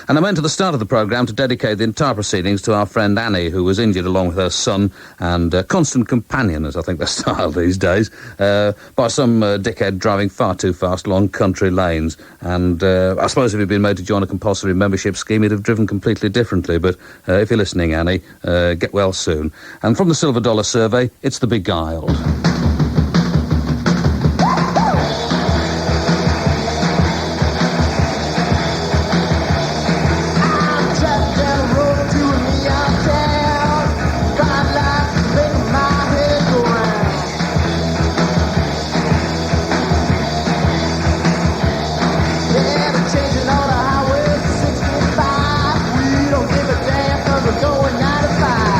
And I went to the start of the programme to dedicate the entire proceedings to our friend Annie, who was injured along with her son and constant companion, as I think they're styled these days, by some dickhead driving far too fast along country lanes. And I suppose if he'd been made to join a compulsory membership scheme, he'd have driven completely differently. But if you're listening, Annie, get well soon. And from the Silver Dollar Survey, it's The Beguiled. Going 95.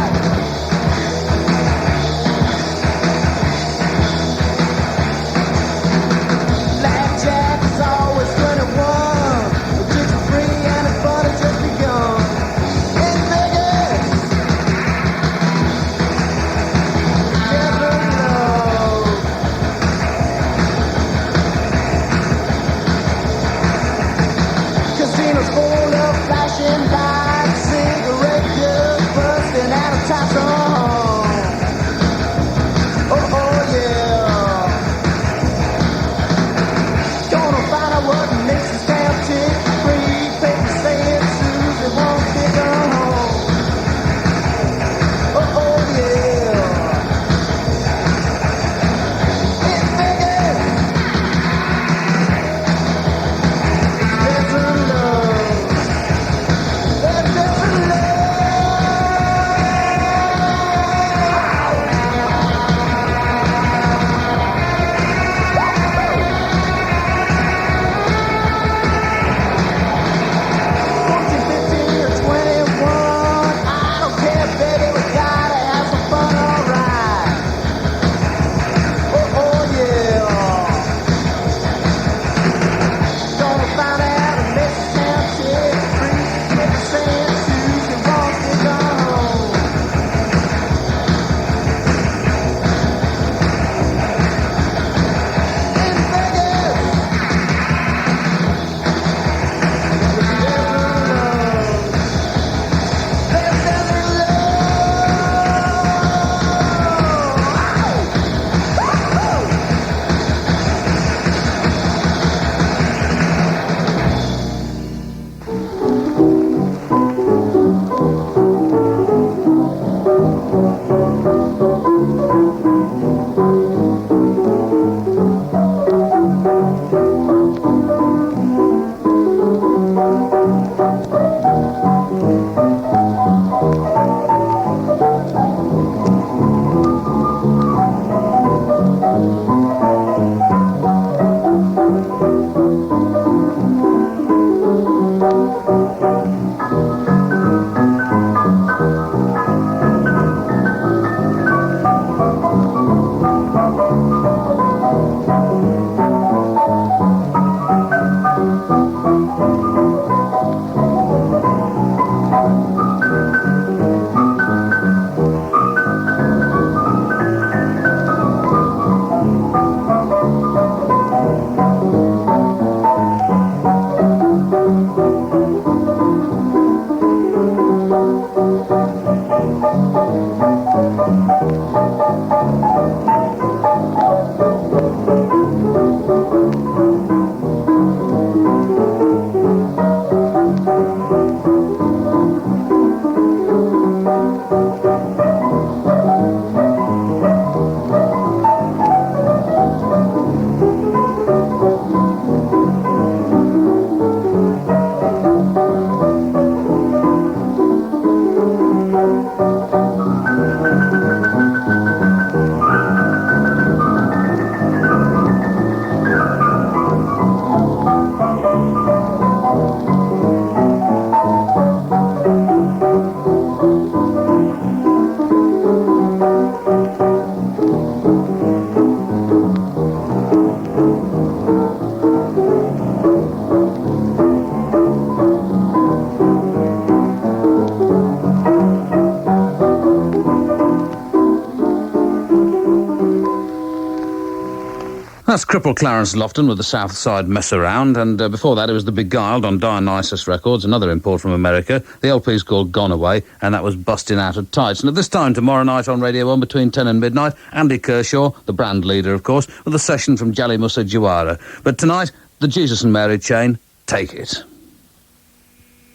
That's cripple Clarence Lofton with the South Side Mess Around, and before that it was The Beguiled on Dionysus Records, another import from America. The LP's called Gone Away, and that was Busting Out of Tights. And at this time tomorrow night on Radio 1 between 10 and midnight, Andy Kershaw, the brand leader of course, with a session from Jali Musa Jawara. But tonight, the Jesus and Mary chain, Take It.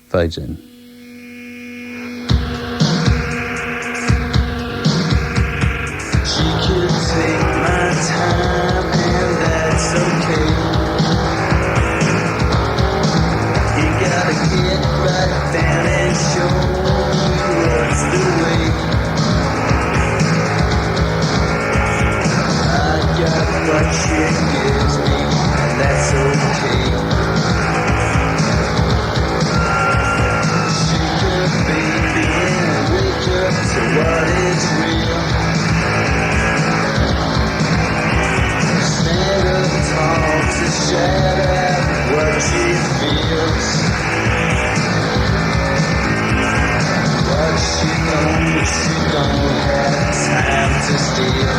Fades in. She could take my time, and that's okay. You gotta get right down and show me what's the way. I got what she gives me, and that's okay. Shake her, baby, and wake up to what is real. Stand up tall to shout out what she feels. What she knows she don't have time to steal.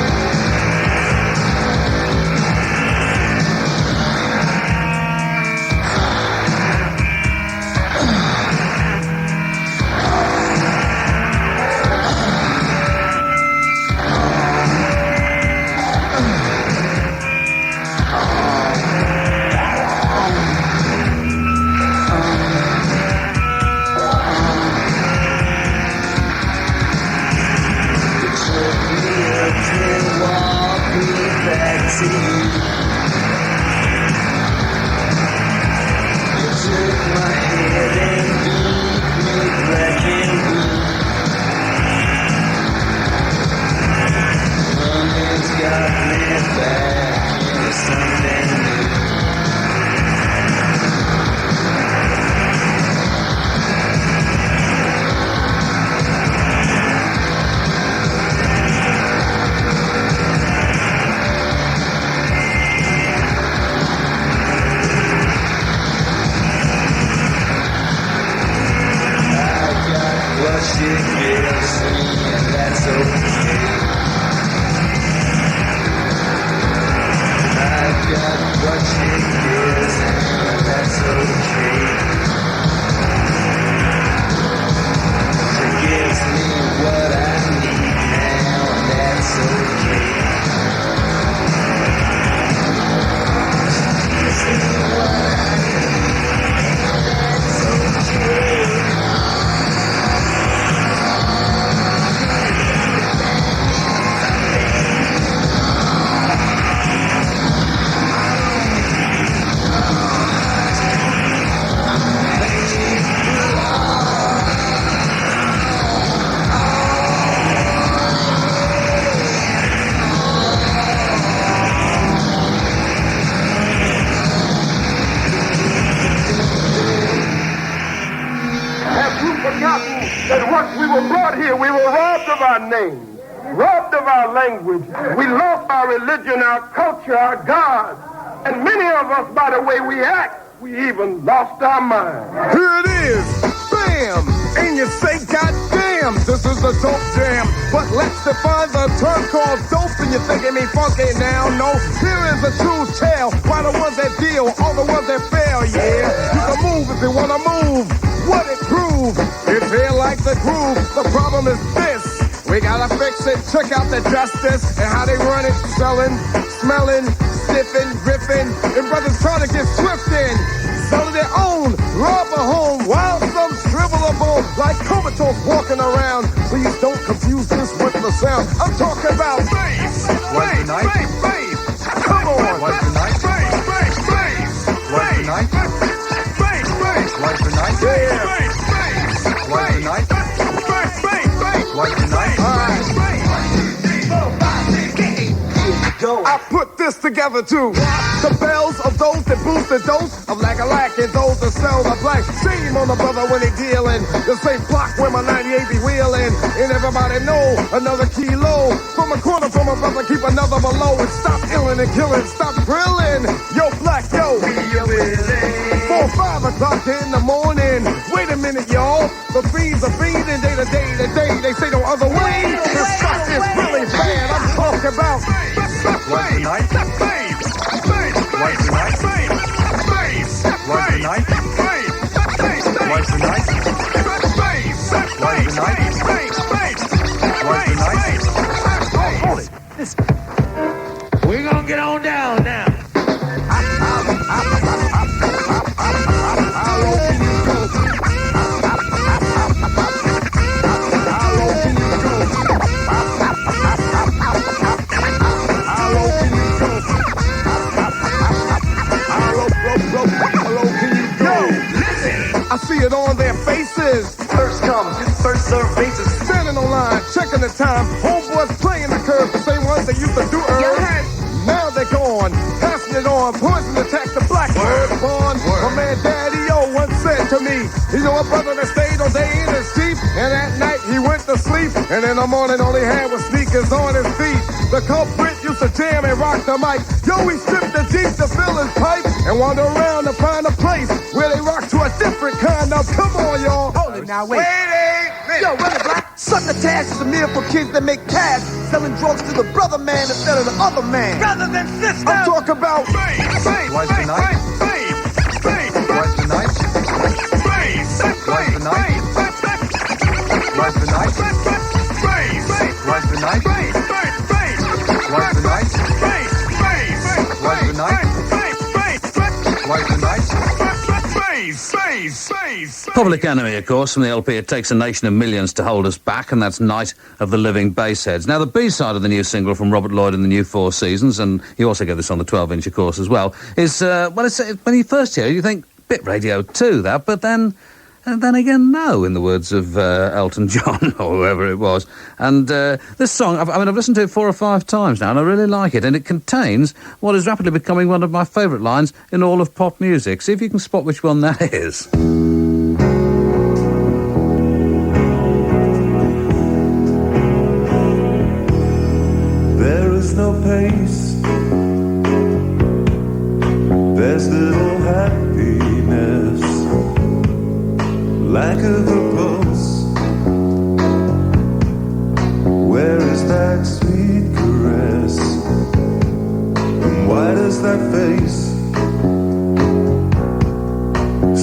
Robbed of our language. We lost our religion, our culture, our God. And many of us, by the way we act, we even lost our mind. Here it is. Bam! And you say, God damn, this is the dope jam. But let's define the term called dope, and you think it mean funky now. No, here is the true tale. Why the ones that deal, all the ones that fail, yeah. You can move if you want to move. What it proves, it's here like the groove. The problem is this. We gotta fix it, check out the justice and how they run it, selling, smelling, sniffing, ripping, and brothers trying to get swift in, selling their own, rob a home, while some shrivel a bone, like comatose walking around. Please don't confuse this with the sound. I'm talking about bass, bass, bass, bass. Come on, what's the night? Bass, bass, bass. What's the night? Bass, bass. What's the night? Yeah. Bass, bass. What's the night? Bass, bass, bass. What's the night? I put this together too. The bells of those that boost the dose of lack and those that sell the black. Shame on the brother when they dealing. The same block where my 98 be wheeling. And everybody know another kilo. From a corner from a brother, keep another below. And stop illing and killing, stop grilling. Yo, black, yo. 4 or 5 o'clock in the morning. Wait a minute, y'all. The fiends are feeding day to day to day. They say no other way. This stuff is really bad. I'm talking about. What's the night? is. First come, first serve basis. Standing on line, checking the time. Homeboys playing the curve, the same ones they used to do early. Now they're gone, passing it on. Poison attack the blackbird upon. My man Daddy-O once said to me, you know a brother that stayed all day in his Jeep, and at night he went to sleep, and in the morning all he had was sneakers on his feet. The culprit used to jam and rock the mic. Yo, he stripped the Jeep to fill his pipe and wander around to find a place where they rock to a different kind of. Come on, y'all. Hold it now, wait. Yo, brother black, succotash is a meal for kids that make cash, selling drugs to the brother man instead of the other man. Brother than sister. I'm talking about Twice the night. Twice the night. Twice the night. Twice the night. Twice the night. Twice the night. Twice the night. Twice the night. Public Enemy, of course, from the LP It Takes a Nation of Millions to Hold Us Back, and that's Night of the Living Bassheads. Now, the B-side of the new single from Robert Lloyd and the New Four Seasons, and you also get this on the 12-inch, of course, as well, is, when you first hear it, you think, bit Radio 2, that, but then again, no, in the words of Elton John, or whoever it was. And this song, I've listened to it 4 or 5 times now, and I really like it, and it contains what is rapidly becoming one of my favourite lines in all of pop music. See if you can spot which one that is. There is no pace, there's little happiness, lack of a pulse. Where is that sweet caress? And why does that face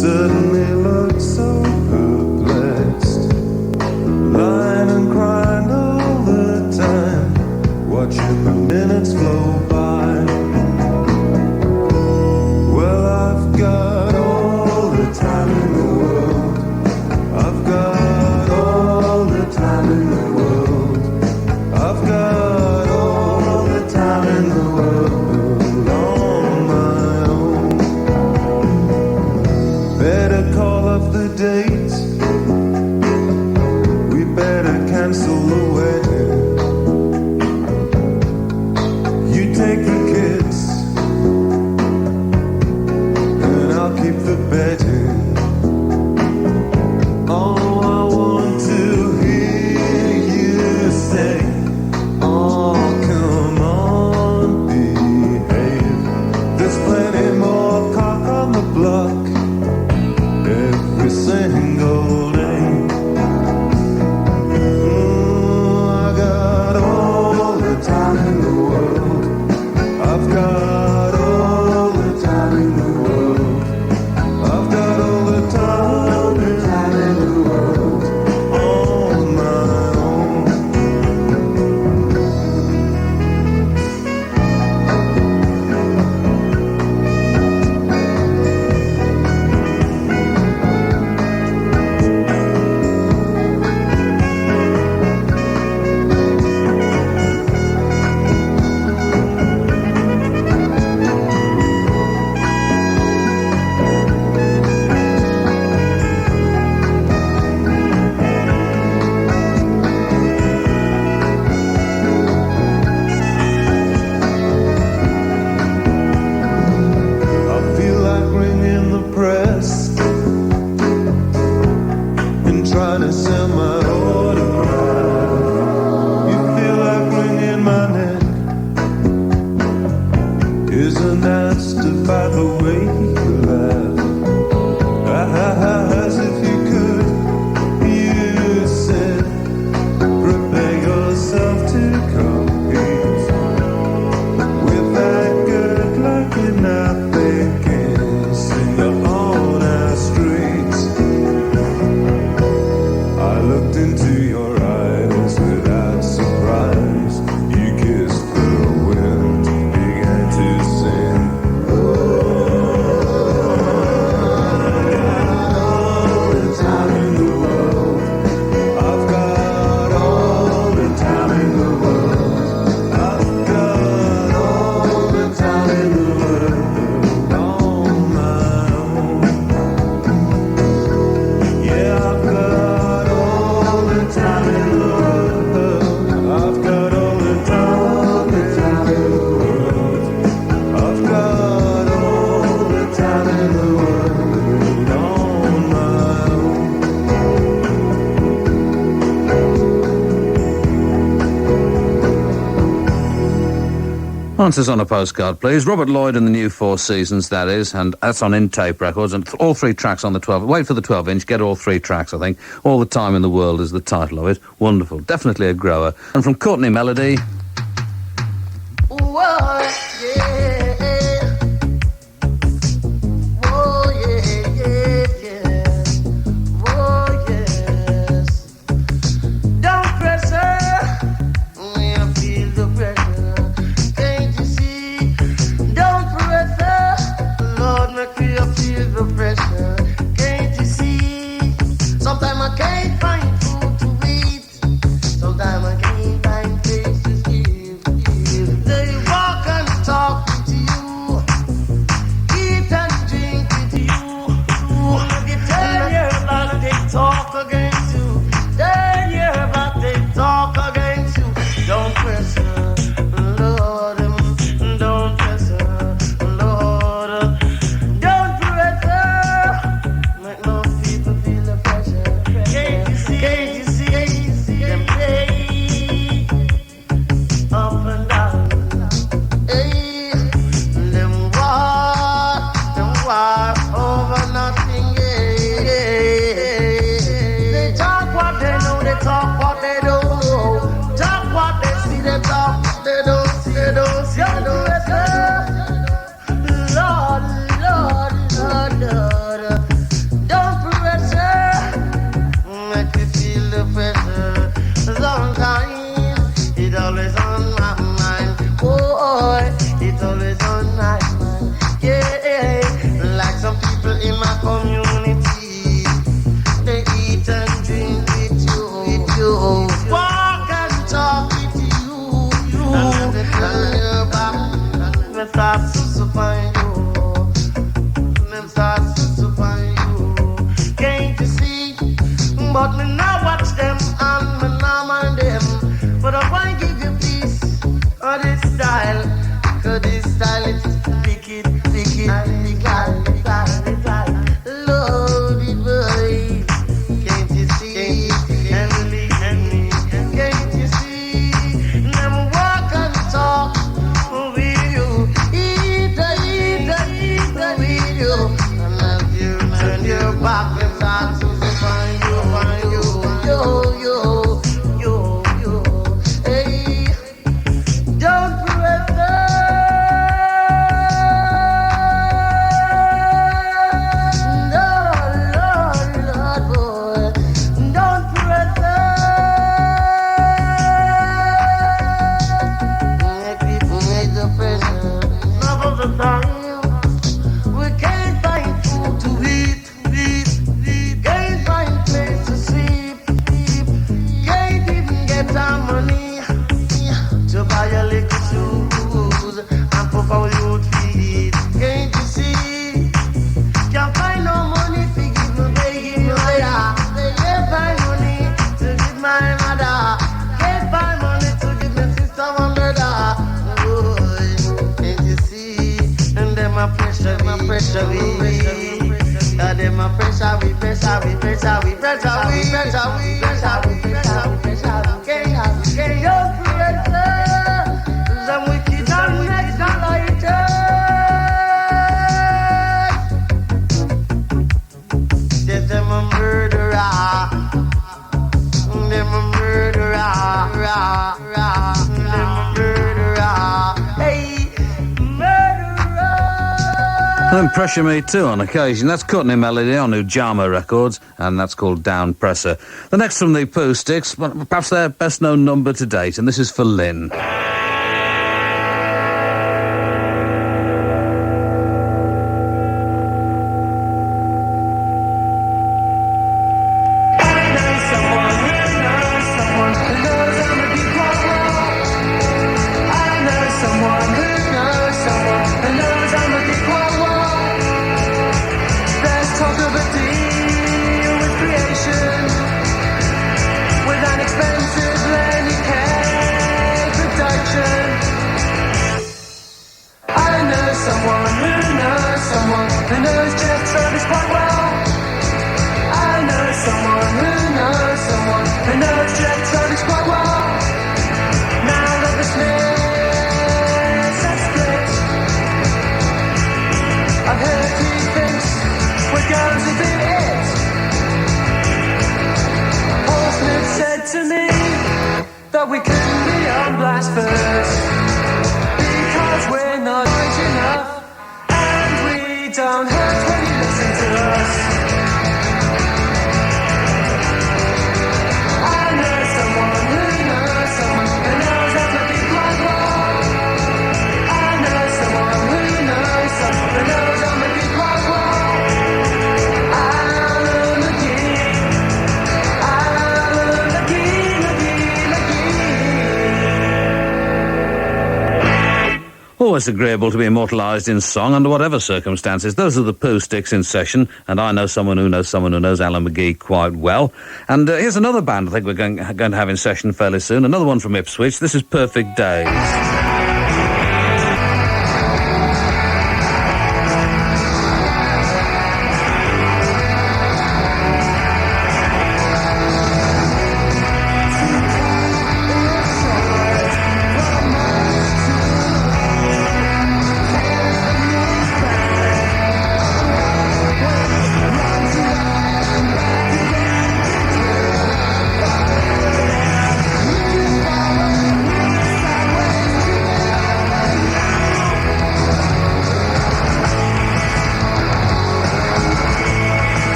suddenly look so perplexed? Lying and crying all the time, watching the minutes flow by. Well, I've got all the time in the world. I've got all the time in the world. I've got all the time in the world on my own. Better call up the date. We better cancel the wedding. You take the kids, and I'll keep the bedding. Oh, I want to hear you say, oh, come on, behave. There's plenty more cock on the block every single day. I got all the time in the world. I've got all the time in the world. I've got all the time in the world on my own. I feel like ringing the press and trying to sell my autograph. You feel like wringing my neck. Isn't that stuff by the way you laugh? As if you could. You said, prepare yourself to compete with that good luck and nothing can sing the on our streets. I looked into your eyes without surprise. You kissed the wind, began to sing. Oh, Answers on a postcard, please. Robert Lloyd and the New Four Seasons, that is, and that's on In-Tape Records, and all 3 tracks on the 12. Wait for the 12-inch, get all 3 tracks, I think. All the Time in the World is the title of it. Wonderful. Definitely a grower. And from Courtney Melody... Whoa, yeah. Whoa, yeah, yeah, yeah. Whoa, yes. Don't press her when you feel the pressure. Can't you see? Don't press her. Lord, make me feel the pressure. Can't you see? Sometimes I can't find food to eat. Sometimes I can't find place to sleep. They walk and talk with you, eat and drink with you. If you turn your back, they talk against you. Turn your back, they talk against you. Don't press her, Lord. Don't press her, Lord. Don't press her. Make no people feel the pressure. Can't you see? Can't you see? Them play up and down. Hey, them war over nothing. They talk what they know, they talk what they don't know. Talk what they see, they talk what they don't see, they don't see, they don't see. Lord, Lord, Lord, Lord, don't pressure, make me feel the pressure. Sometimes it always on my mind, boy, it always on my mind. Yeah, like some people in my community, they eat and drink with you, walk and talk with you, and they turn your back, they start to find you, they start to find you. Can't you see? But me now watch them and me now mind them. But I want to give you peace on this style, cause this style is wicked, wicked, Lord, it boy. Can't you see? And me, can't you see? Them walk and talk with you, eat with you, and as you turn your back, them start to find you, yo, hey, don't press Lord, boy, don't press make people make the pressure. Enough of the time, we can't find food to eat. Can't find place to sleep. Can't even get our money to buy a little shoes and put our youth feet. Can't you see? Can't find no money to give me, can't find money to give my mother. Can't find money to give my sister and brother. Boy, can't you see? And them a pressure we. Them a pressure we. Can't don't pressure. Them wicked and next lighter. Them a murderer. Them a murderer. Them a murderer. Hey, murderer. And Pressure Me Too on occasion. That's Courtney Melody on Ujamaa Records, and that's called Down Presser. The next from the Pooh Sticks, perhaps their best known number to date, and this is for Lynn. With an expensive landing cage production. always agreeable to be immortalised in song under whatever circumstances. Those are the Pooh Sticks in session, and I know someone who knows someone who knows Alan McGee quite well. And here's another band I think we're going to have in session fairly soon, another one from Ipswich. This is Perfect Days.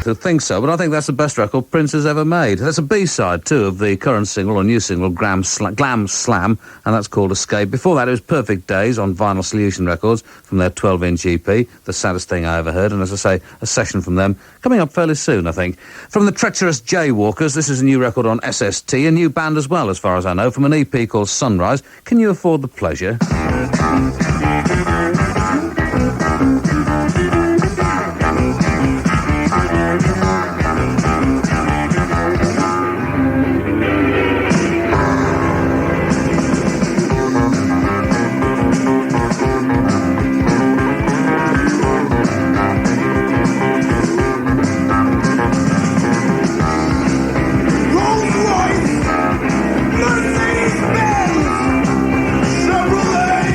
To think so, but I think that's the best record Prince has ever made. That's a B-side, too, of the current single, or new single, Glam Slam, and that's called Escape. Before that, it was Perfect Days on Vinyl Solution Records from their 12-inch EP, the saddest thing I ever heard, and as I say, a session from them coming up fairly soon, I think. From the Treacherous Jaywalkers, this is a new record on SST, a new band as well, as far as I know, from an EP called Sunrise. Can you afford the pleasure? Mercedes-Benz, Chevrolet,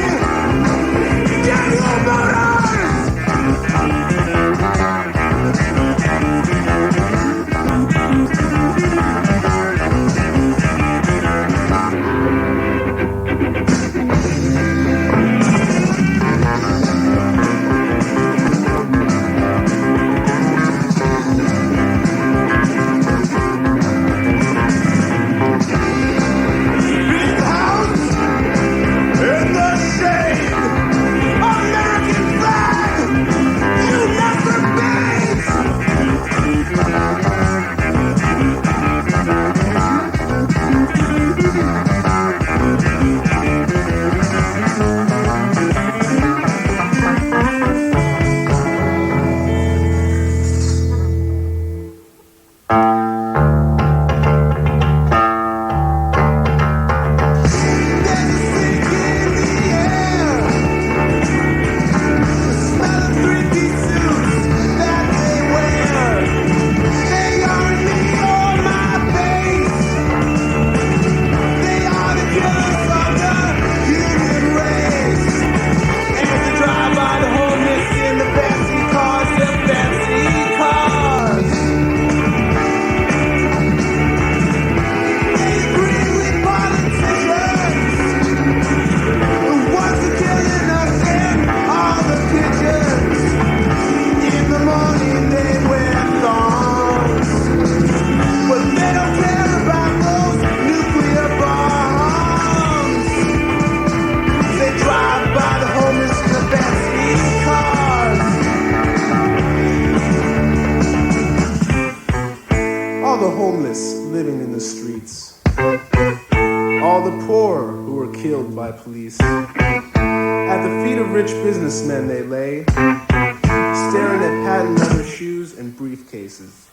all the homeless living in the streets, all the poor who were killed by police. At the feet of rich businessmen they lay, staring at patent leather shoes and briefcases.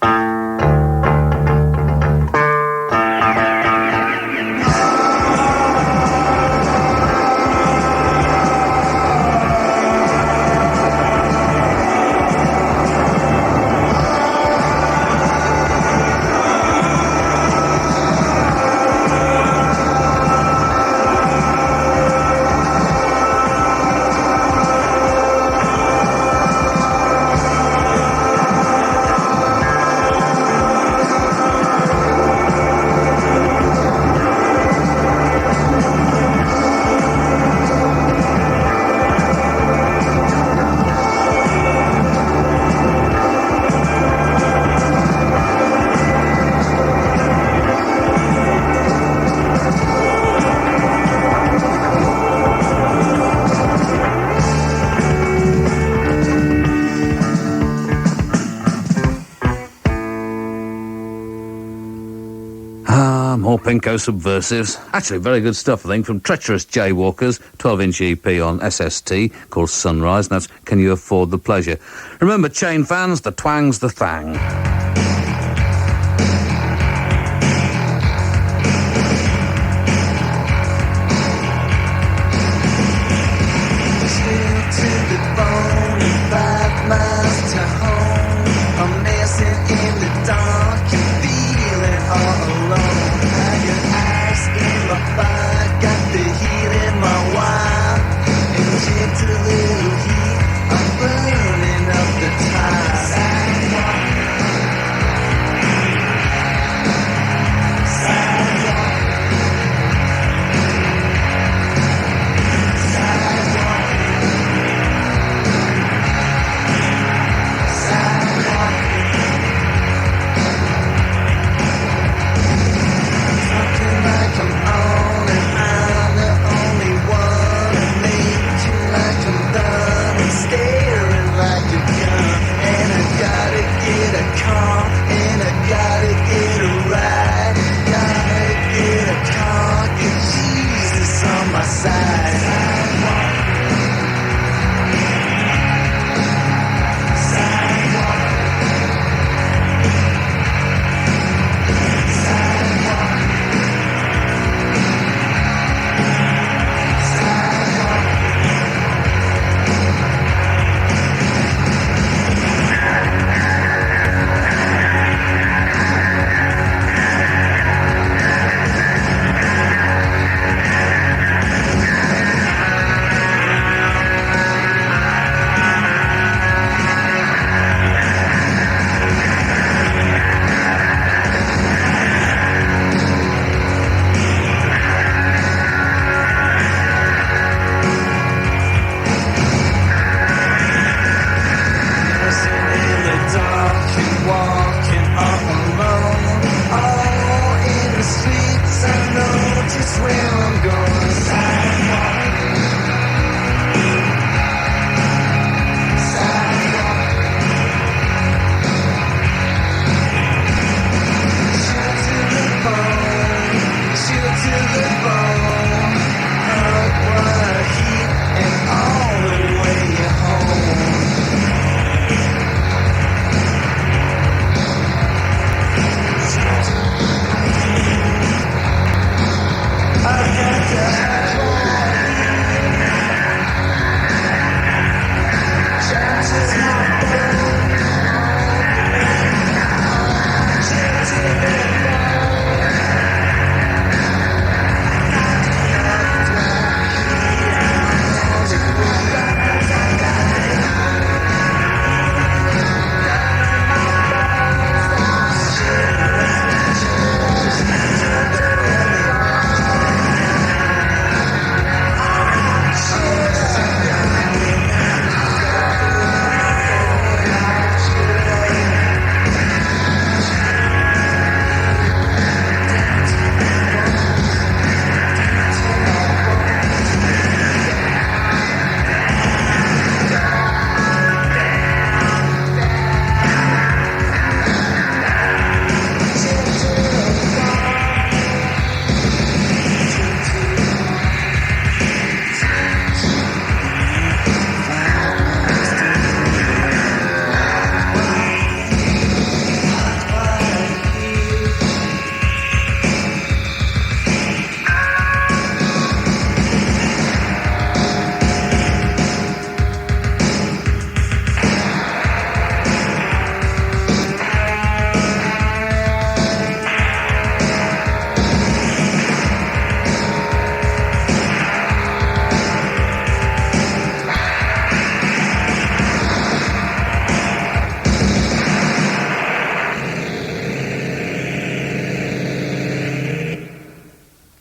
More Pinko Subversives. Actually, very good stuff, I think, from Treacherous Jaywalkers, 12-inch EP on SST, called Sunrise, and that's Can You Afford the Pleasure? Remember, chain fans, the twang's the thang. To the bone, 5 miles to home. I'm messing in the dark and feeling all alone. I got ice in my fire, got the heat in my wire. And gentle little heat, I'm burning up the tires.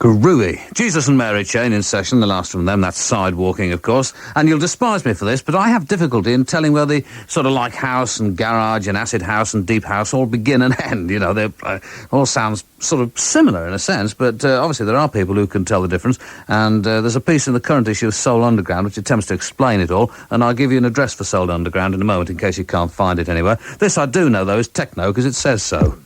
Groovy. Jesus and Mary Chain in session, the last from them, that's Sidewalking, of course. And you'll despise me for this, but I have difficulty in telling where the sort of like house and garage and acid house and deep house all begin and end. You know, they all sounds sort of similar in a sense, but obviously there are people who can tell the difference. And there's a piece in the current issue of Soul Underground which attempts to explain it all, and I'll give you an address for Soul Underground in a moment in case you can't find it anywhere. This I do know, though, is techno because it says so.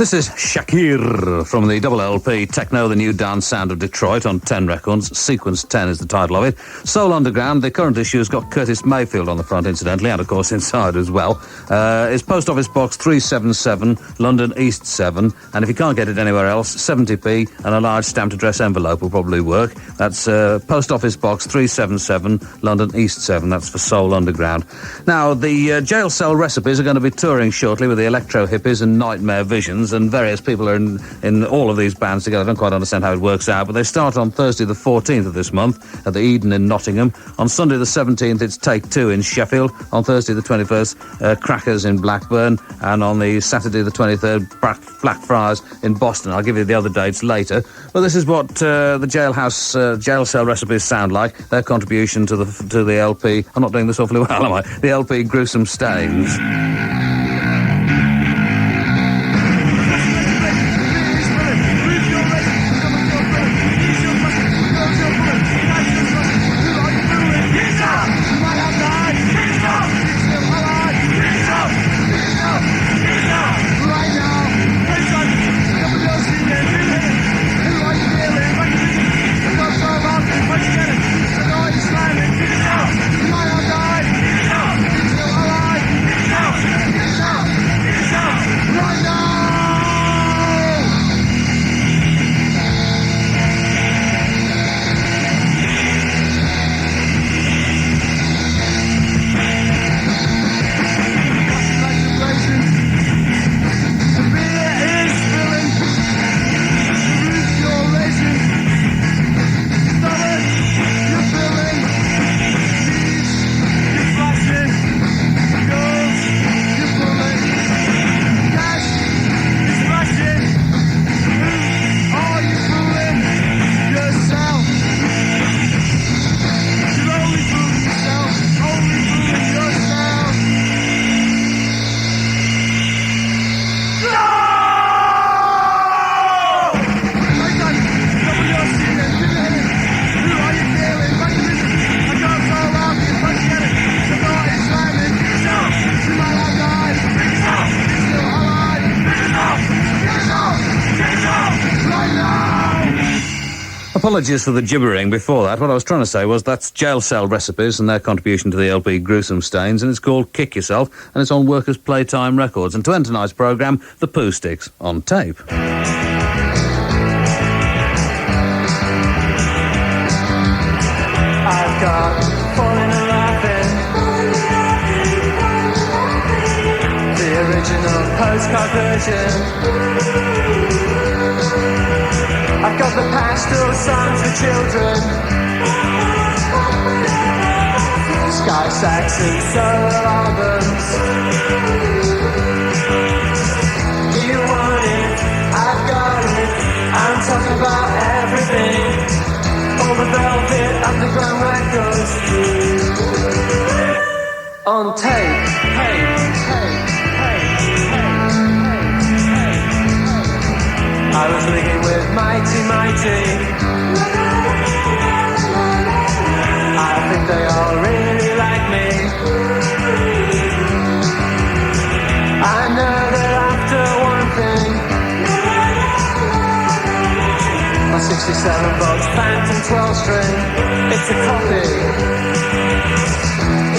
This is Shakir from the double LP Techno, the New Dance Sound of Detroit on 10 Records. Sequence 10 is the title of it. Soul Underground, the current issue has got Curtis Mayfield on the front, incidentally, and of course inside as well. It's Post Office Box 377, London East 7, and if you can't get it anywhere else, 70p and a large stamped address envelope will probably work. That's Post Office Box 377, London East 7. That's for Soul Underground. Now, the Jail Cell Recipes are going to be touring shortly with the Electro Hippies and Nightmare Visions, and various people are in all of these bands together. I don't quite understand how it works out, but they start on Thursday the 14th of this month at the Eden in Nottingham. On Sunday the 17th, it's Take Two in Sheffield. On Thursday the 21st, Crackers in Blackburn. And on the Saturday the 23rd, Blackfriars in Boston. I'll give you the other dates later. But this is what the Jailhouse jail cell recipes sound like. Their contribution to the LP. I'm not doing this awfully well, am I? The LP Gruesome Stains. Apologies for the gibbering before that. What I was trying to say was that's Jail Cell Recipes and their contribution to the LP Gruesome Stains, and it's called Kick Yourself, and it's on Workers' Playtime Records. And to end tonight's programme, the Pooh Sticks on tape. I've got falling and laughing, the original postcard version. I've got the pastoral songs for children, Sky Saxon solo albums. Do you want it? I've got it. I'm talking about everything. All the Velvet Underground records on tape. I was living with Mighty Mighty. I think they all really like me. I know that after one thing, my 67-volt Phantom 12-string, it's a copy.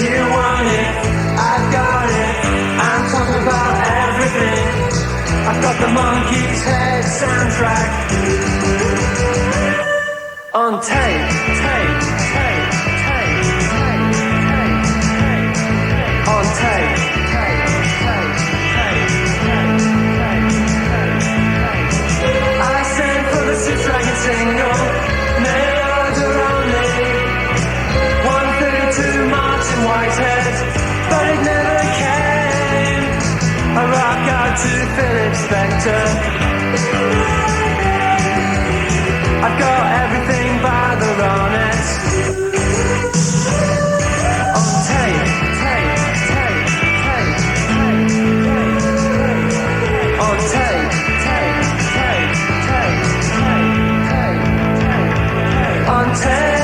You want it, I've got it. I'm talking about everything. I've got the Monkey's Head soundtrack on tape. On tape. I sang for the Six Dragon single, mail order only. 132 March in Whitehead, but it never came. A rock out to Philip Spector. I've got everything by the Ronettes on tape. On tape. On tape.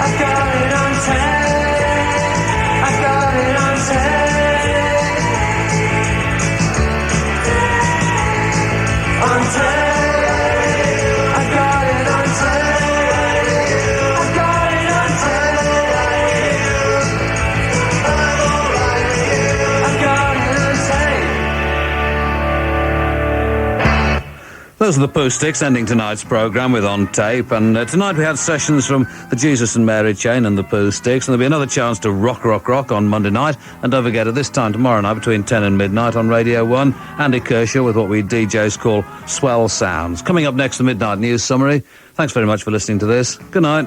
I've got it on tape. I've got it on tape. Those are the Pooh Sticks ending tonight's programme with On Tape, and tonight we had sessions from the Jesus and Mary Chain and the Pooh Sticks, and there'll be another chance to rock on Monday night, and don't forget at this time tomorrow night between 10 and midnight on Radio 1, Andy Kershaw with what we DJs call Swell Sounds. Coming up next, the Midnight News Summary. Thanks very much for listening to this. Good night.